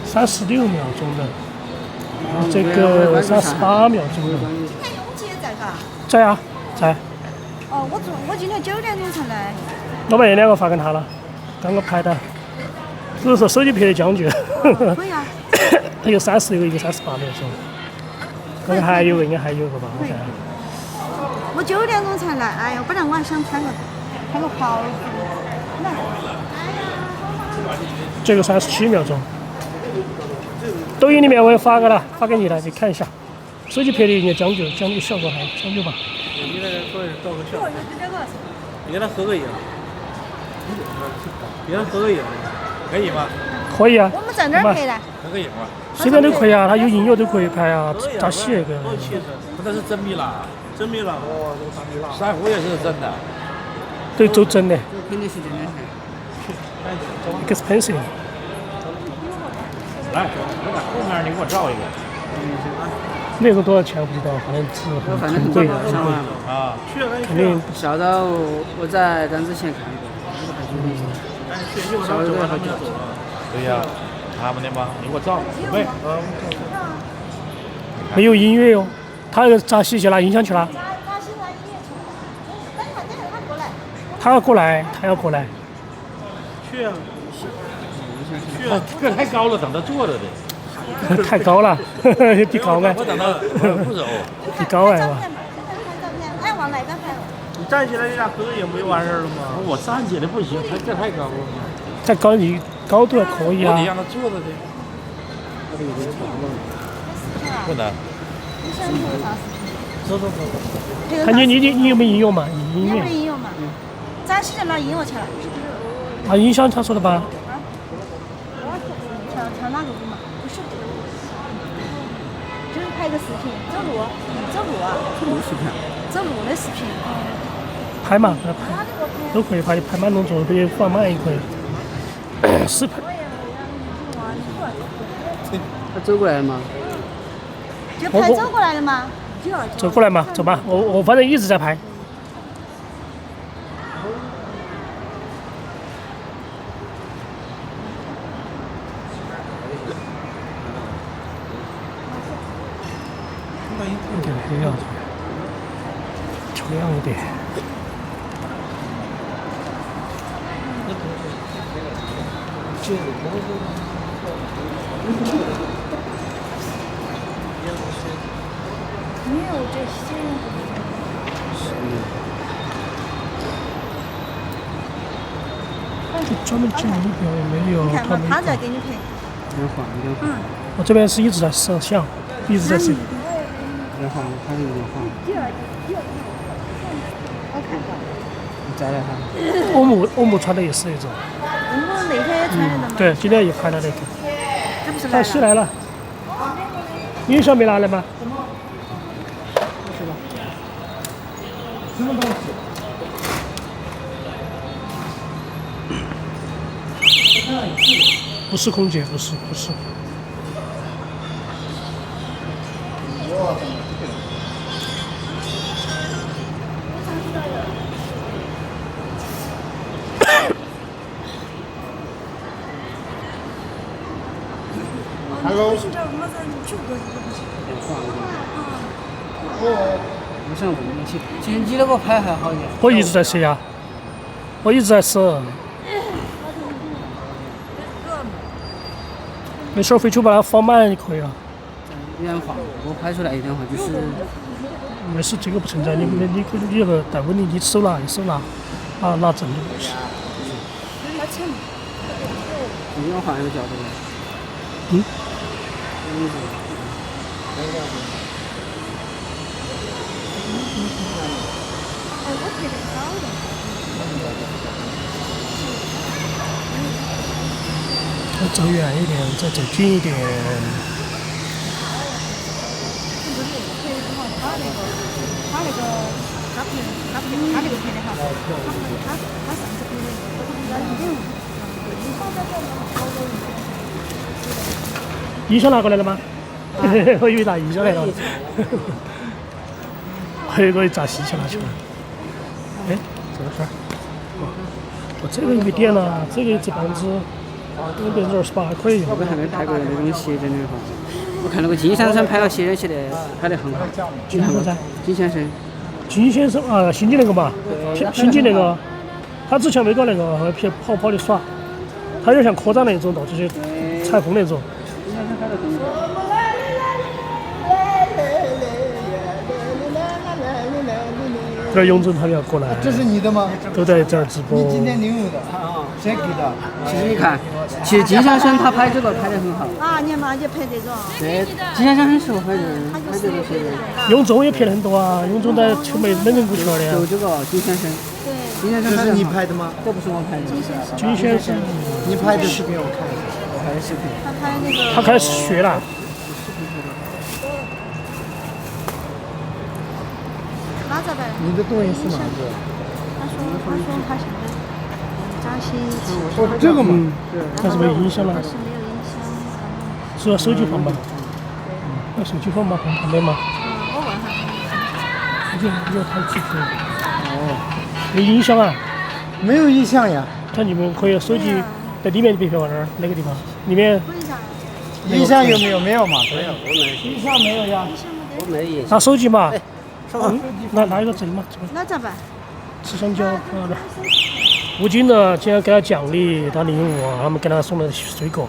36秒钟的，这个38秒钟的。在啊，在。哦，我今天9点钟才来。我把那2个发给他了，刚刚拍的，只是说手机拍的将就。可以啊。一个36，一个38秒钟。应该还有个吧，我看。我9点钟才来，哎呀，本来我还想拍个跑步，来。这个37秒钟，抖音里面我也发给了，发给你了，你看一下。手机拍的也将就效果还将就吧。你那个可以照个相，你给他合个影，可以吗？可以啊。我们在哪儿拍的？合个影吧。随便都可以啊，他有音乐都可以拍啊，扎西那个。那是真米拉，哦，珊瑚也是真的。对，都真的。肯定是真的噻。expensive。来，后面你给我照一个。那个多少钱我不知道，反正很贵很贵啊。肯定。小的我在单之前看过，小的都要好几。对呀，他们的吗？你给我照，准备。没有音乐哟，他那个扎西去拿音响去了。他要过来。去啊！这太高了，等他坐着的。太高了，比高哎。我等他不走。比高哎嘛。哎，往哪个拍？你站起来，你俩合个影不就完事了吗？我站起来不行，这太高了。再高你高度还可以啊。我得让他坐着的。不能。走。看你有没有音乐嘛？音乐。音乐嘛？咱现在拿音乐去了。啊，音响他说的吧？调哪个舞嘛？不是，就是拍个视频，走路啊，走路的视频。拍嘛，给他拍，都可以拍，拍慢动作可以，放慢也可以。视频。他走过来了吗？就拍走过来了吗？走过来嘛，走吧，我反正一直在拍。也要调亮一点。没有这些。就专门镜仪表也没有，你看嘛，他他没有。在给你拍。要换一点换，我这边是一直在摄像，一直在摄。要换，还有点换。好看吧？你再来看。欧姆穿的也是那种。我那天也穿的嘛。对，今天也拍了那个。他不是他西来了。音响没拿来吗？不是空姐，不是。Hello，我想问你，其实你那个拍还好一点。我一直在摄呀，我一直在摄。没事，回去把它放满就可以了。一点话，我拍出来一点话就是。没事，这个不存在。你那个带问题，你手拿拿正的东西。你要换一个角度。嗯。再走远一点，再走近一点。他那个他那个拍的好，他上次拍的，音响拿过来了吗？我以为拿音响来了。我以为砸西去拿去了。哎，这个事儿。我这个没点了，这个228可以用。我还没拍过那种写真的话，我看那个金先生拍了写真写的拍得很好。金先生？金先生。金先生啊，新进那个嘛，新进那个，他之前没搞那个，后来跑的耍，他有点像科长那种，到处去采风那种。金先生拍得很好。这儿永总他要过来，这是你的吗？都在这儿直播。你今天领有的，谁给的？其实你看，其实金先生他拍这个拍得很好。啊，你妈就拍这种。对，金先生很适合拍人，拍这个写真。永总也拍了很多啊，永总在秋梅冷人过去了的。就这个金先生。对。金先生这是你拍的吗？这不是我拍的。金先生，你拍的视频我看一下。我拍的视频。他拍那个。他开始学了。哪咋办？你的东西是哪个？他说他现在扎西。哦，这个嘛。但是没影响了。但是没有影响。是要手机放吧？要手机放吗？放旁边吗？我问下。有台机可以。哦。有音响啊？没有影响呀。它里面可以手机在里面就别放那儿那个地方，里面。音响有没有？没有嘛？没有。音响没有呀。我没影响。拿手机嘛。拿一个这个嘛，这个。那咋办？吃香蕉放那儿。吴京呢，今天给他奖励，他领悟，他们给他送了水果。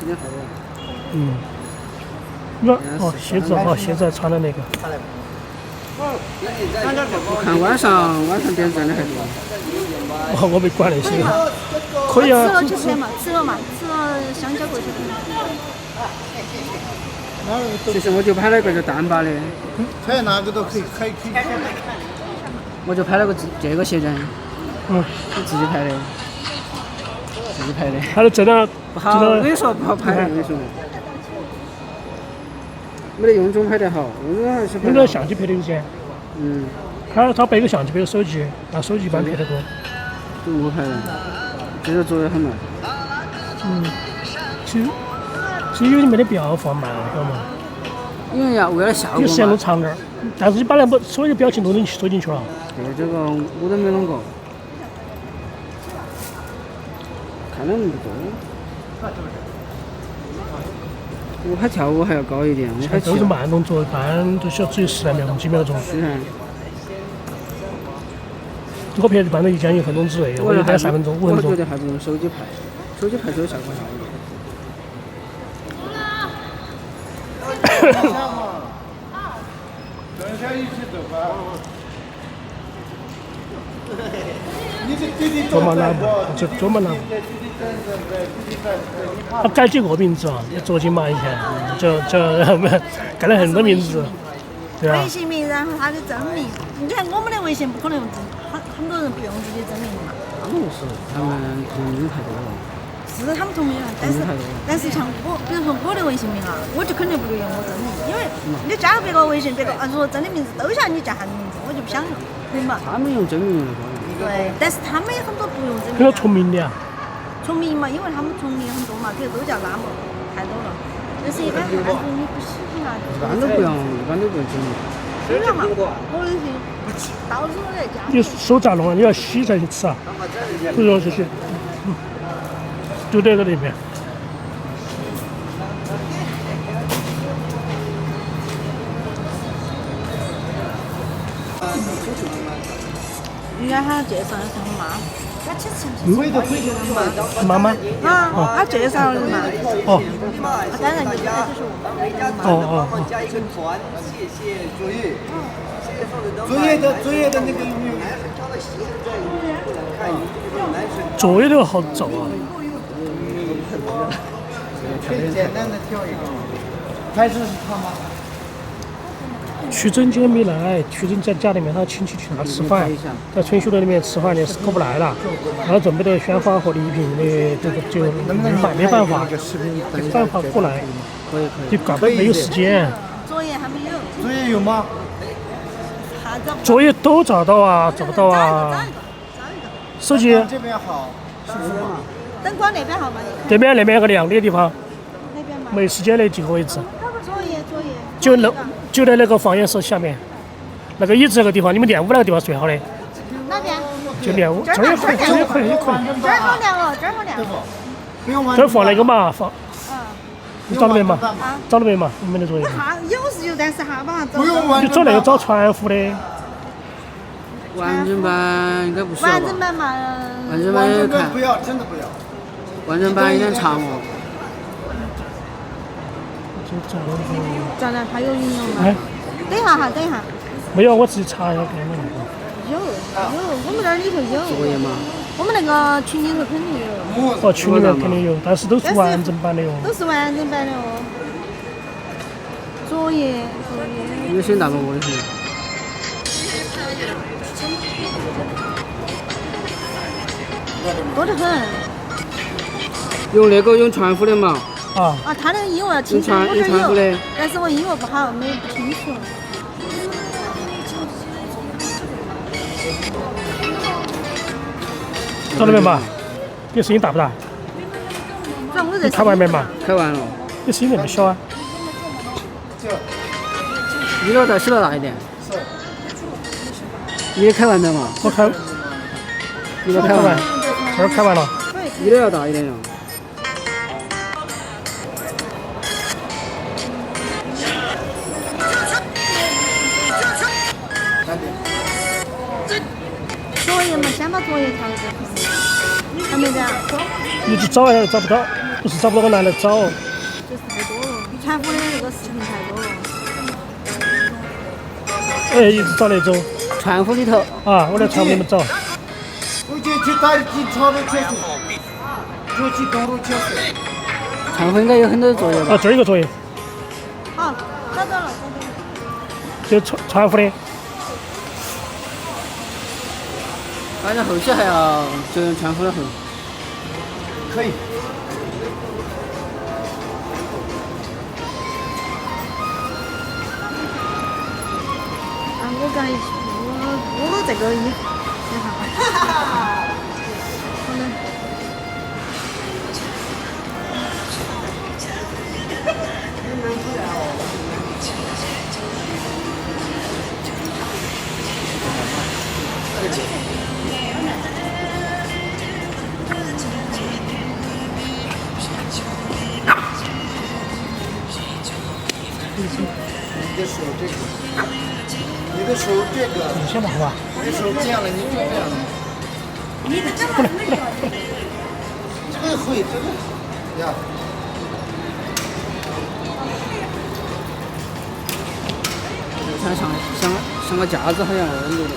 今天好热。嗯。鞋子鞋子穿的那个。我看晚上点赞的还多。我没管那些。可以啊。吃了就拍嘛，吃了香蕉过去拍。其实我就拍了个单把的。拍哪个都可以，可以。我就拍了个这个写真。自己拍的。他的真的。不好，我跟你说不好拍，我跟你说。没得用中拍得好，用个相机拍的有些。他背个相机，背个手机，拿手机一般拍得多。就我拍的，这个做得很慢。其实有点没得必要放慢，晓得吗？因为为了效果嘛。有时间弄长点儿，但是你把那所有的表情都收进去了。对，这个我都没弄过。看了那么多。我还跳舞还要高一点，我还都是慢动作，一般都需要只有10来秒钟、几秒钟。是噻。我拍一般都将近1分钟之内，我就待3分钟、5分钟。我觉得还不如手机拍，手机拍出的效果好一点。等一下一起走吧。你这弟弟做嘛拿不？就做嘛拿不？他改几个名字啊？卓金嘛以前就改了很多名字，对啊微。信名，然后他的真名。你看我们的微信不可能用很多人不用自己真名嘛。他们是，他们同名太多了。是他们同名，但是像我，比如说我的微信名啊，我就肯定不会用我真名，因为你加了别个微信，别个如果真的名字都像你叫啥子名字，我就不想用，对嘛？他们用真名用的多。对，但是他们有很多不用真很多名啊。重名的啊。重名嘛，因为他们重名很多嘛，比如都叫那么太多了。但是一般你不喜欢啊，一般都不用真名。不用嘛，我的是到处都在加。你手咋弄啊？你要洗才去吃啊？不用这些，就在这里面。应该他介绍的是我妈。回头回去妈妈。啊，他介绍的嘛。哦当然就是我妈。作业的那个有没有？作业都好找啊。简单的挑一个。开始是他吗？曲珍今天没来，曲珍在家里面，他亲戚去他吃饭，在春熙路里面吃饭，是过不来了。然后准备的宣发和礼品的这个就没办法过来，就赶没有时间。作业还没有。作业有吗？作业都找到啊，找不到啊。手机这边好，是不是嘛？灯光那边好吗？那边有个亮的地方，那边嘛。没时间的几个位置，作业。就在那个放映室下面，那个椅子那个地方，你们练舞那个地方是最好的。哪边？就练舞，这儿也可以。这儿好亮哦，这儿好亮。不用玩。这儿放那个嘛，放。你找了没嘛？找了没嘛？你们的作业。有是有，但是哈把它找。不用玩。就找那个找传呼的。完整版应该不需要吧？完整版嘛。完整版看。不要，真的不要。完整版有点长哦。找找他有应用吗？等一下哈，等一下。没有，我自己查一下给你们。有，我们那里头有。作业吗？我们那个群里头肯定有。哦，群里面肯定有，但是都是完整版的哟。都是完整版的哦。作业。有些大过我的是。多得很。用传呼的嘛。啊，他那个英文要清楚，我这儿有，但是我英文不好，不清楚。找到没嘛？你声音大不大？你开完没嘛？开完了。你声音那么小啊？你那再洗到大一点。你也开完了嘛？我开。你都开完。这儿开完了。你的要大一点哟。作业嘛，先把作业调一下，还没得啊？一直找还是找不到，不是找不到，我懒得找。就是太多了，传呼的那个视频太多了。哎，一直找那种传呼里头啊，我在传呼里面找。我就去打进超的厕所，就去东路厕所。传呼应该有很多作业吧？啊，这儿有个作业。好，找到了。就传呼的。反正后期还要就用传呼的后。可以。我刚一我这个衣服，你看。好的。的手这个，你的手这个，你先忙吧。你的手这样了，你就这样了。这个会，这个呀。像个架子好像温度的。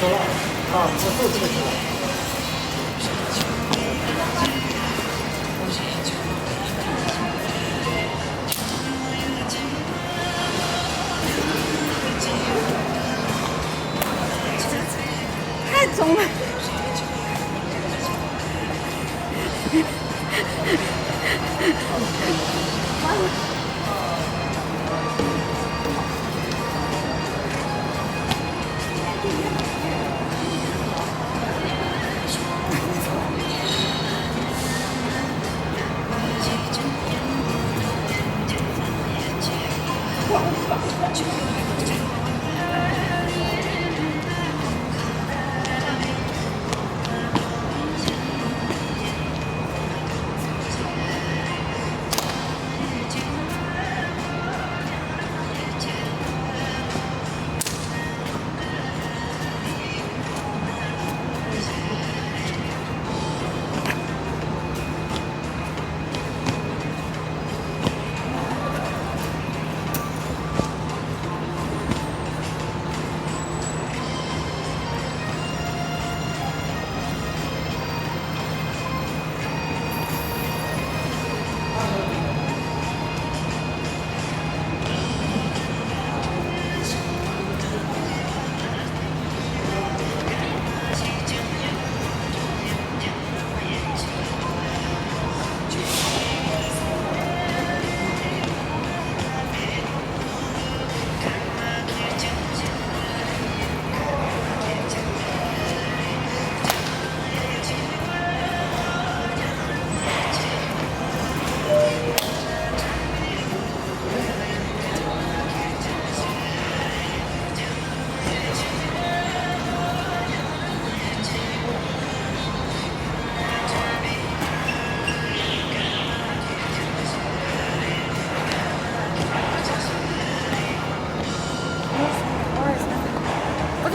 走了啊，我做这个去了。太重了。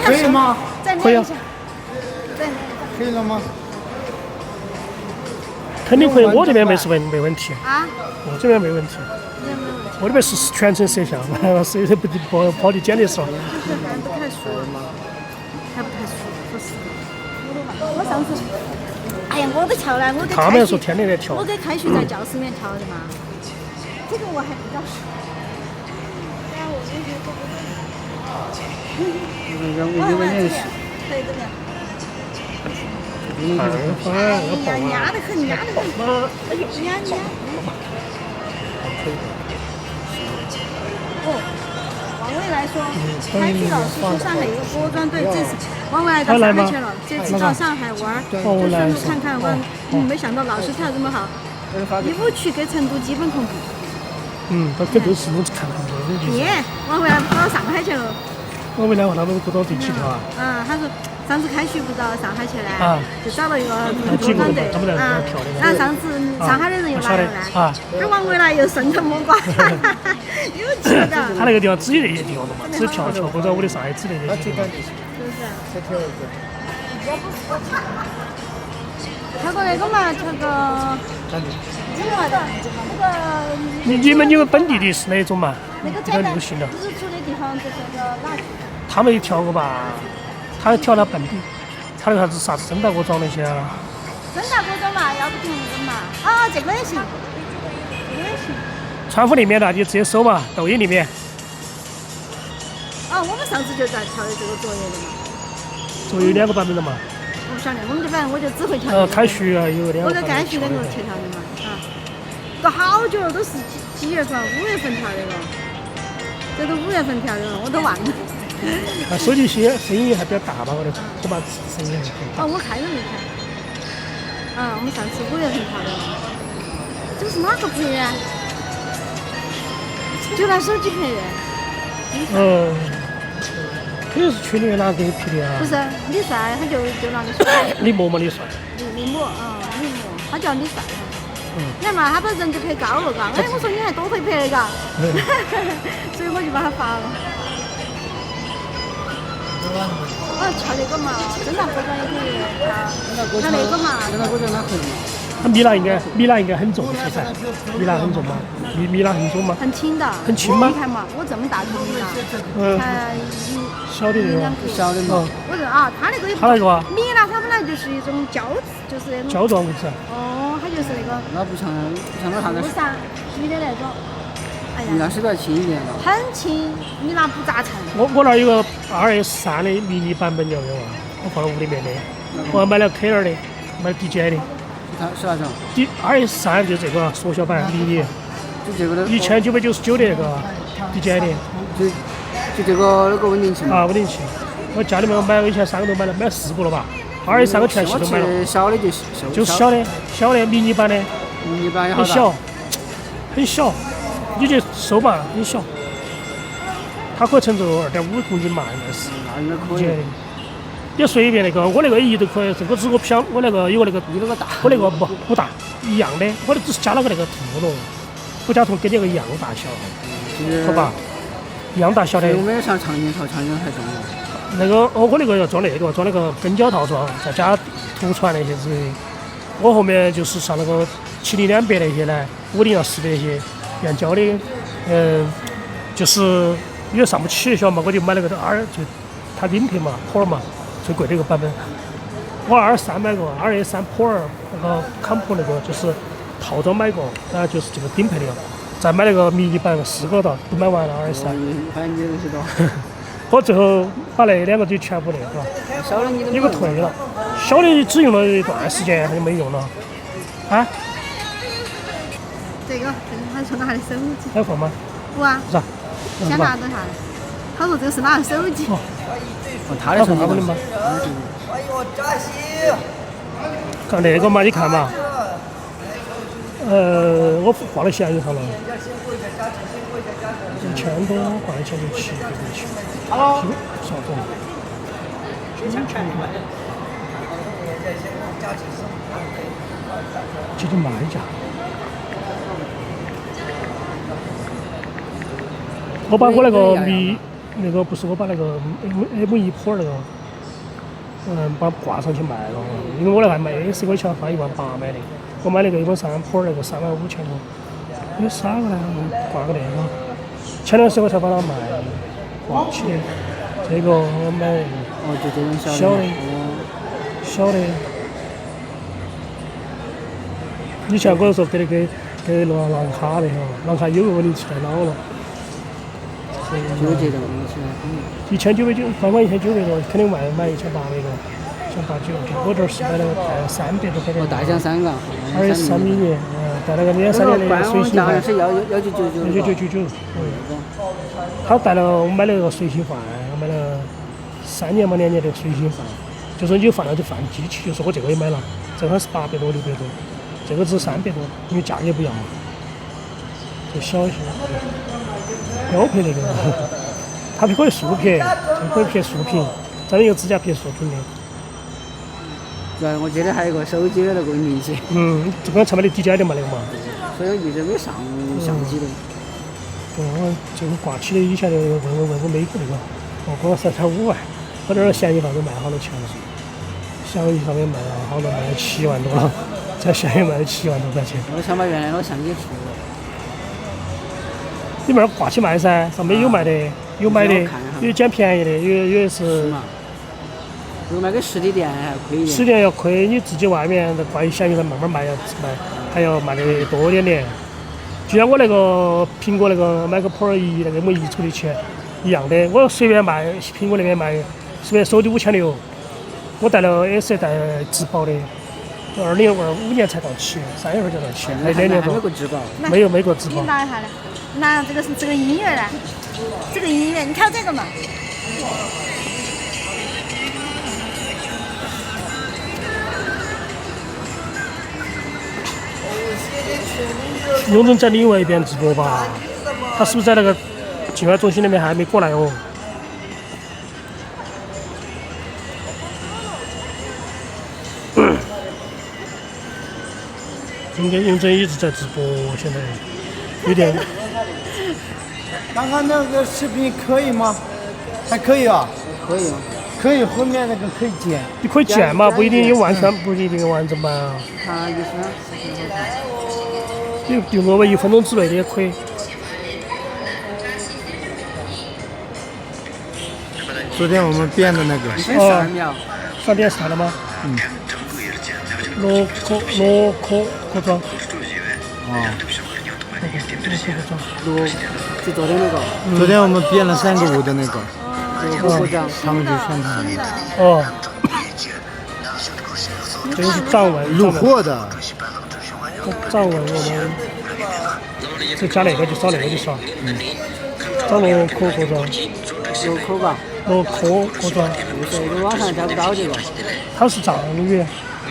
可以吗？再可以啊练一下。对。可以了吗？肯定可以，我这边没问题，啊？我这边没问题，也没问题。我这边是全程摄像，摄不跑你剪的时候。这还不太熟吗？还不太熟，说实话。我上次，哎呀，我都跳了，我给他们说天天在跳我给开学在教室里面跳的嘛。这个我还比较熟。有个年是。对这边。压得很，压得很。哎呦，压。哦，往未来说，开学老师说上海有个国专队，这次往未来到上海去了，这次到上海玩，就顺路看看。没想到老师跳这么好，一部曲给成都基本同步。他更多是弄看看的。耶，往未来跑到上海去了。我未来和他们国专队一起跳啊。他说上次开学不到上海去呢，就找了一个国专队然后上次上海的人又来了呢，这往未来又顺藤摸瓜，又去了。他那个地方只有那些地方的嘛，只跳国专舞的上海只有那些地方。是不是？再跳一个。跳个那个嘛，跳个。你们本地的是哪种嘛？那个比较流行的。日出的地方就是那个哪去？他们也跳过吧？他跳了本地，他那个啥子深大国庄那些啊。深大国庄嘛，要不停那个嘛。啊，这个也行，这个也行。川府里面的，你直接搜嘛，抖音里面。啊，我们上次就在跳的这个作业的嘛。作业有2个版本的嘛。我不晓得，我们这反正我就只会跳。开学啊有2个。我在开学那个去跳的嘛，都好久了，都是几月份？5月份跳的了。这都5月份跳的了，我都忘了。手机声音还比较大吧？我把声音还可以。我开都没开。我们上次5月份拍的。这个是哪个拍的？就拿手机拍的。肯定是群里面哪个给你拍的啊？不是李帅，他就拿个手机。李默嘛，李帅。李默，李默，他叫李帅。你看嘛，他把人就拍高了，嘎。哎，我说你还多会拍的，嘎。所以我就把他发了。跳那个嘛，正常歌专也可以跳。那个嘛，那个叫哪可以？米拉应该很重，是噻？米拉很重吗？米拉很重吗？很轻的。很轻吗？你看嘛，我这么大头米拉，才小的那个。小的嘛。我说啊，他那个也不。他那个啊？米拉它本来就是一种就是那种。胶状的是。它就是那个。那不像那啥的。不是啊，橘的那种。哎呀。米拉是比较轻一点的。很轻，米拉不咋沉。我那儿有个2S3的迷你版本，你要给我？我放到屋里面的。我还买了 K2的，买 DJI 的。它是哪种？2S3就这个缩小版迷你。就这个的。1999的那个 DJI 的。就这个那个稳定器。稳定器。我家里面买，我以前3个都买了，买4个了吧？2S3个全系都买了。小的就是小的迷你版的。迷你版也好大。很小，你就收吧，很小。它可以承受2.5公斤嘛，应该是。那应该可以。你随便那个，我那个1都可以，这个只我不想，我那个有个比那个大。我那个不大，一样的，我只是加了个那个镀龙，不加铜跟那个一样大小，好吧？一样大小的。我们上长镜头太重了。那个我那个要装那个跟焦套装，再加图传那些之类的。我后面就是上那个70-200那些呢，50-400那些原胶的，就是因为上不起，晓得嘛，我就买了个就它顶配嘛 ，Pro 嘛，最贵的一个版本。我2.3买过，2.3 Pro 那个康普那个就是套装买过，然后就是这个顶配的，再买那个迷你版4个到都买完了2.3。反正你东西多。我最后把那2个就全部那个，小的你都有个退了，小的只用了一段时间，它就没用了。啊？这个他说拿的手机。还有放吗？不啊。是啊。先拿着下。他说这个是拿的手机。他的手机吗？看那个嘛，你看嘛。我挂到闲鱼上了，1000多挂1000多起，对不起。Hello。少种。这就卖价。我把我那个不是我把那个 M1 Pro 那个，把它挂上去卖了，因为我那还卖 S 我钱花18000买的，我买那个1.3 Pro 那个35000多，有啥个呢？挂个那个，前段时间我才把它卖挂起的，这个我买就这种小的，以前我说给狼卡的哈，狼卡有个问题出来老了。就这种1999，刚刚1900多，肯定买1800多，1890。我这是买了带300多块钱。大疆3个，2.3迷你，带那个2.3年的随行换。是1999。他带了，我买了个随行换，我买了3年嘛2年的随行换，就是你放了就放机器，就是我这个也买了，这个是800多600多，这个只300多，因为价格不一样嘛，就小一些。标配那个，它可以竖屏，可以拍竖屏，真的有支架拍竖屏的。对，我记得还有个手机的那个稳定器。这个才买的 DJI 的嘛那个嘛。所以一直没上相机的。我这个挂起的以前的问我美国那个，给我3.5万，我这儿闲鱼上都卖好多钱了，闲鱼上面卖了好多，卖了7万多了，在闲鱼卖了7万多块钱。我想把原来的相机出了。你们那儿挂起卖噻，上面有卖的，有买的，有捡便宜的，有是。如果卖给实体店还亏一点。实体店要亏，你自己外面在挂闲鱼上慢慢卖还要卖的多点点。就像我那个苹果那个买个 Pro 1那个M1出的钱一样的，我随便卖苹果那边卖，随便收的5600，我带了 S 带质保的，2025年才到期，3月份就到期，那2年多。没过质保。没有质保。你拿一下来。拿这个是这个音乐来，这个音乐，你看这个嘛。雍正在另外一边直播吧？他是不是在那个境外中心那边还没过来哦？应该雍正一直在直播，现在有点刚刚那个视频可以吗？还可以啊，可以吗？可以，后面那个可以剪。你可以剪嘛，不一定有完全，不一定有完整版啊。他就是就我们1分钟之内的也可以。昨天我们编的那个， 32秒，上电视台了吗？罗科庄。啊，就昨天那个昨天我们编了3个舞的那个，罗科长，他们就宣传哦，这个是藏文，录货的，藏文我们就加哪个就烧哪个就烧。张罗科国庄，罗科吧，罗科国庄，这个网上找不到这个。它是藏语，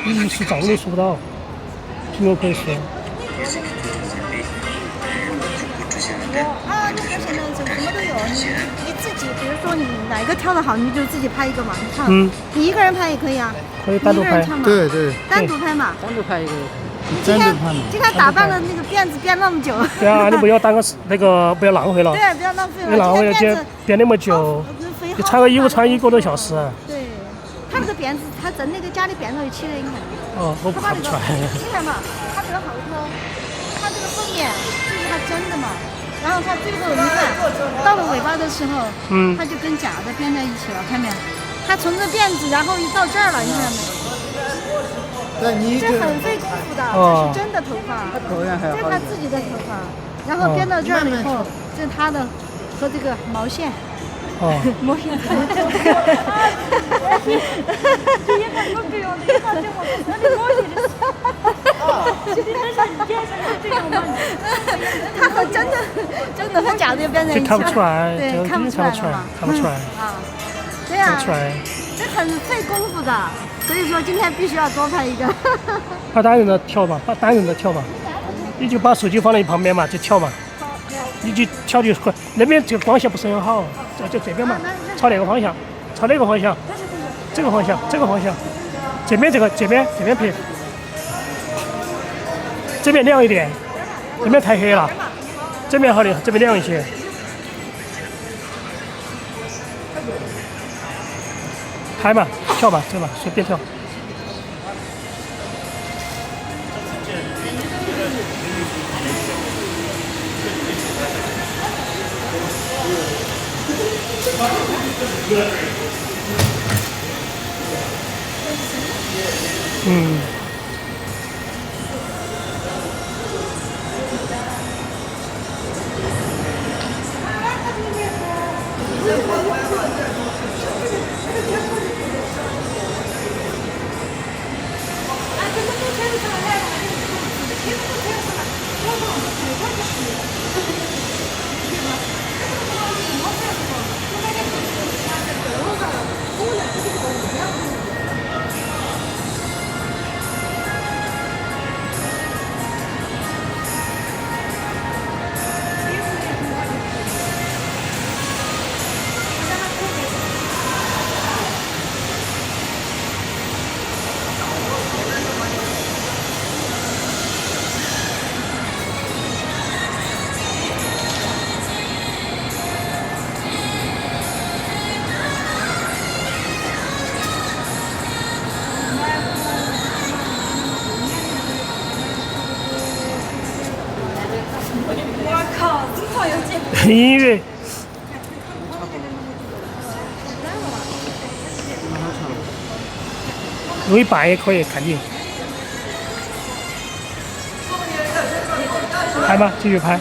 你是藏语说不到，苹果可以说。啊，那个现在什么都有，你自己，比如说你哪个跳得好，你就自己拍一个嘛，你唱。你一个人拍也可以啊。可以单独拍。对对，单独拍嘛。单独拍一个。今天打扮的那个辫子编那么久。对啊，你不要当个那个，不要浪费了。对，不要浪费了。浪费了，编那么久，你穿个衣服穿1个多小时。对，他那个辫子，他整那个家里辫子起来，你看。哦，我看不出来。你看嘛，他这个后头，他这个后面就是他真的嘛。然后他最后你看到了尾巴的时候，他就跟假的编在一起了，看没有？他从这辫子，然后一到这儿了，你看没？这很费功夫的，这是真的头发，这是他自己的头发，然后编到这儿了以后，这是他的和这个毛线。毛线。他和真的和假的编在一起，看不出来，对，看不出来嘛，看不出来啊，对呀，看不出来，这很费功夫的，所以说今天必须要多拍一个。拍单人的跳吧，拍单人的跳吧，你就把手机放在你旁边嘛，就跳嘛，你就跳就快。那边这个光线不是很好，就这边嘛，朝哪个方向？朝那个方向，这个方向，这个方向，这边拍，这边亮一点，这边太黑了，这边好点，这边亮一些。拍嘛，跳吧，这吧，随便跳。音乐。录一半也可以，看你。拍吧，继续拍。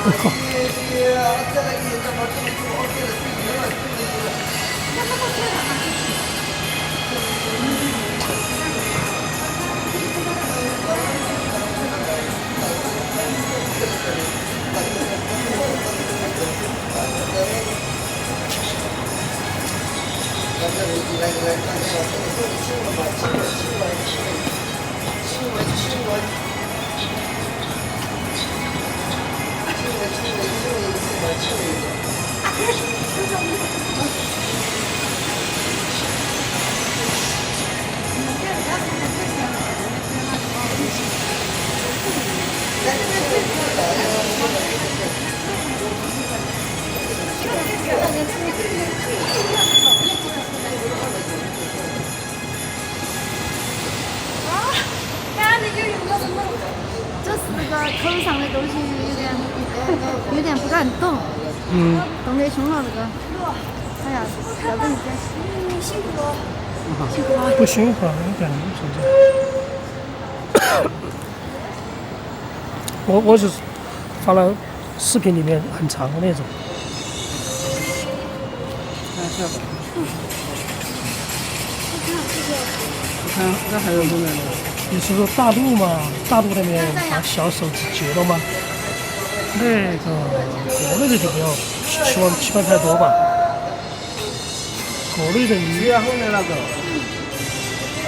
我靠！就是那个头上的东西有点不敢动，动得凶了这个。哎呀，要不你辛苦了，辛苦了。不辛苦，我感觉现在。我是发了视频里面很长的那种。你看，那还有多远呢？你是说大陆嘛？大陆那边把小手指截了吗？那个国内的就不要期望太多吧。国内的你后面那个，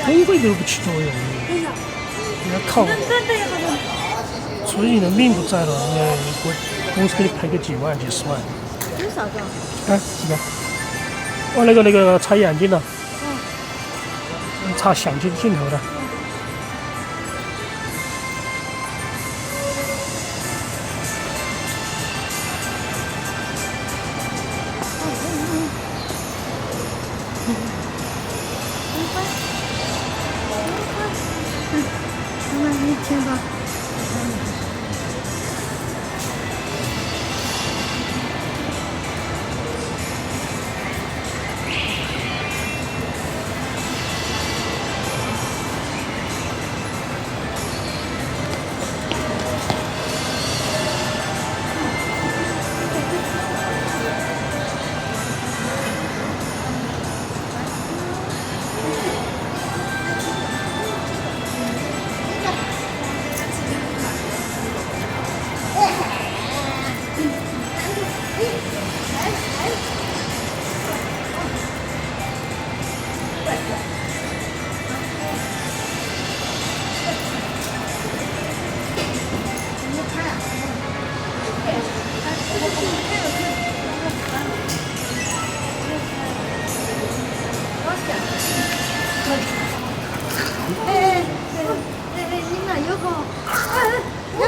工会都不起作用，你要靠，所以你的命不在了，公司给你赔个几万、几十万。有啥子？哎，什么？哦，那个插眼镜的，插相机镜头的。一天吧。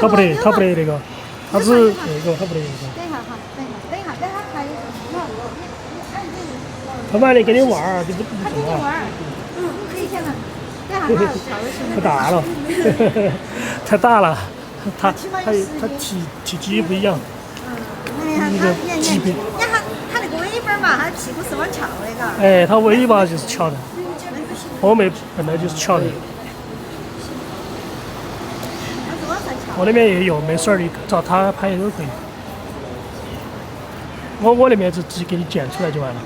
他不得那个，他是那个，他不得那个。等一下哈，等一下看一下。他买来给你玩儿，你不怎么玩？可以先来。等一下哈，太大了，太大了，他体积不一样。那个级别。你看它那个尾巴嘛，它屁股是往翘的，嘎。哎，它尾巴就是翘的，后面本来就是翘的。我那边也有，没事儿，你找他拍都可以。我那边就直接给你剪出来就完了。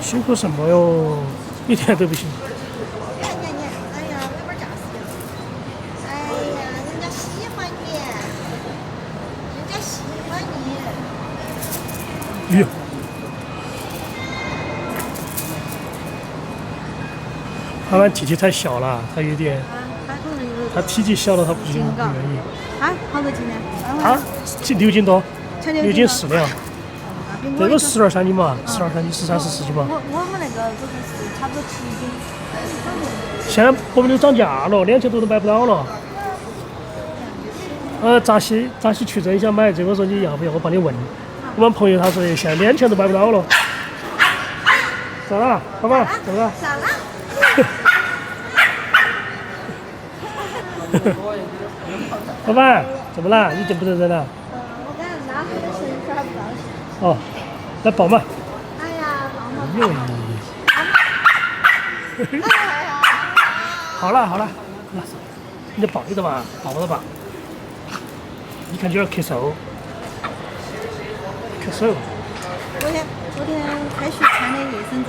辛苦什么哟？一点都不辛苦。哎呀，尾巴架势。哎呀，人家喜欢你，人家喜欢你。哎呦！他们体积太小了，他有点，他体积小了，他不愿意。啊，好多斤呢？他6斤多，6斤4两。这个12、13斤嘛，12、13斤，13、14斤吧。我们那个这个是差不多7斤。现在我们都涨价了，2000多都买不到了。扎西去真想买，结果说你要不要我帮你问？我们朋友他说现在2天都买不到了。咋了，爸爸？怎么了？咋了？爸爸，怎么了？你认不认人了？我刚才拿回的时候说他不高兴。哦，来抱嘛。哎呀，抱抱。哟，哎呀。好了，你就抱一个嘛，抱不到吧？你看有点咳嗽。昨天开学参的夜生战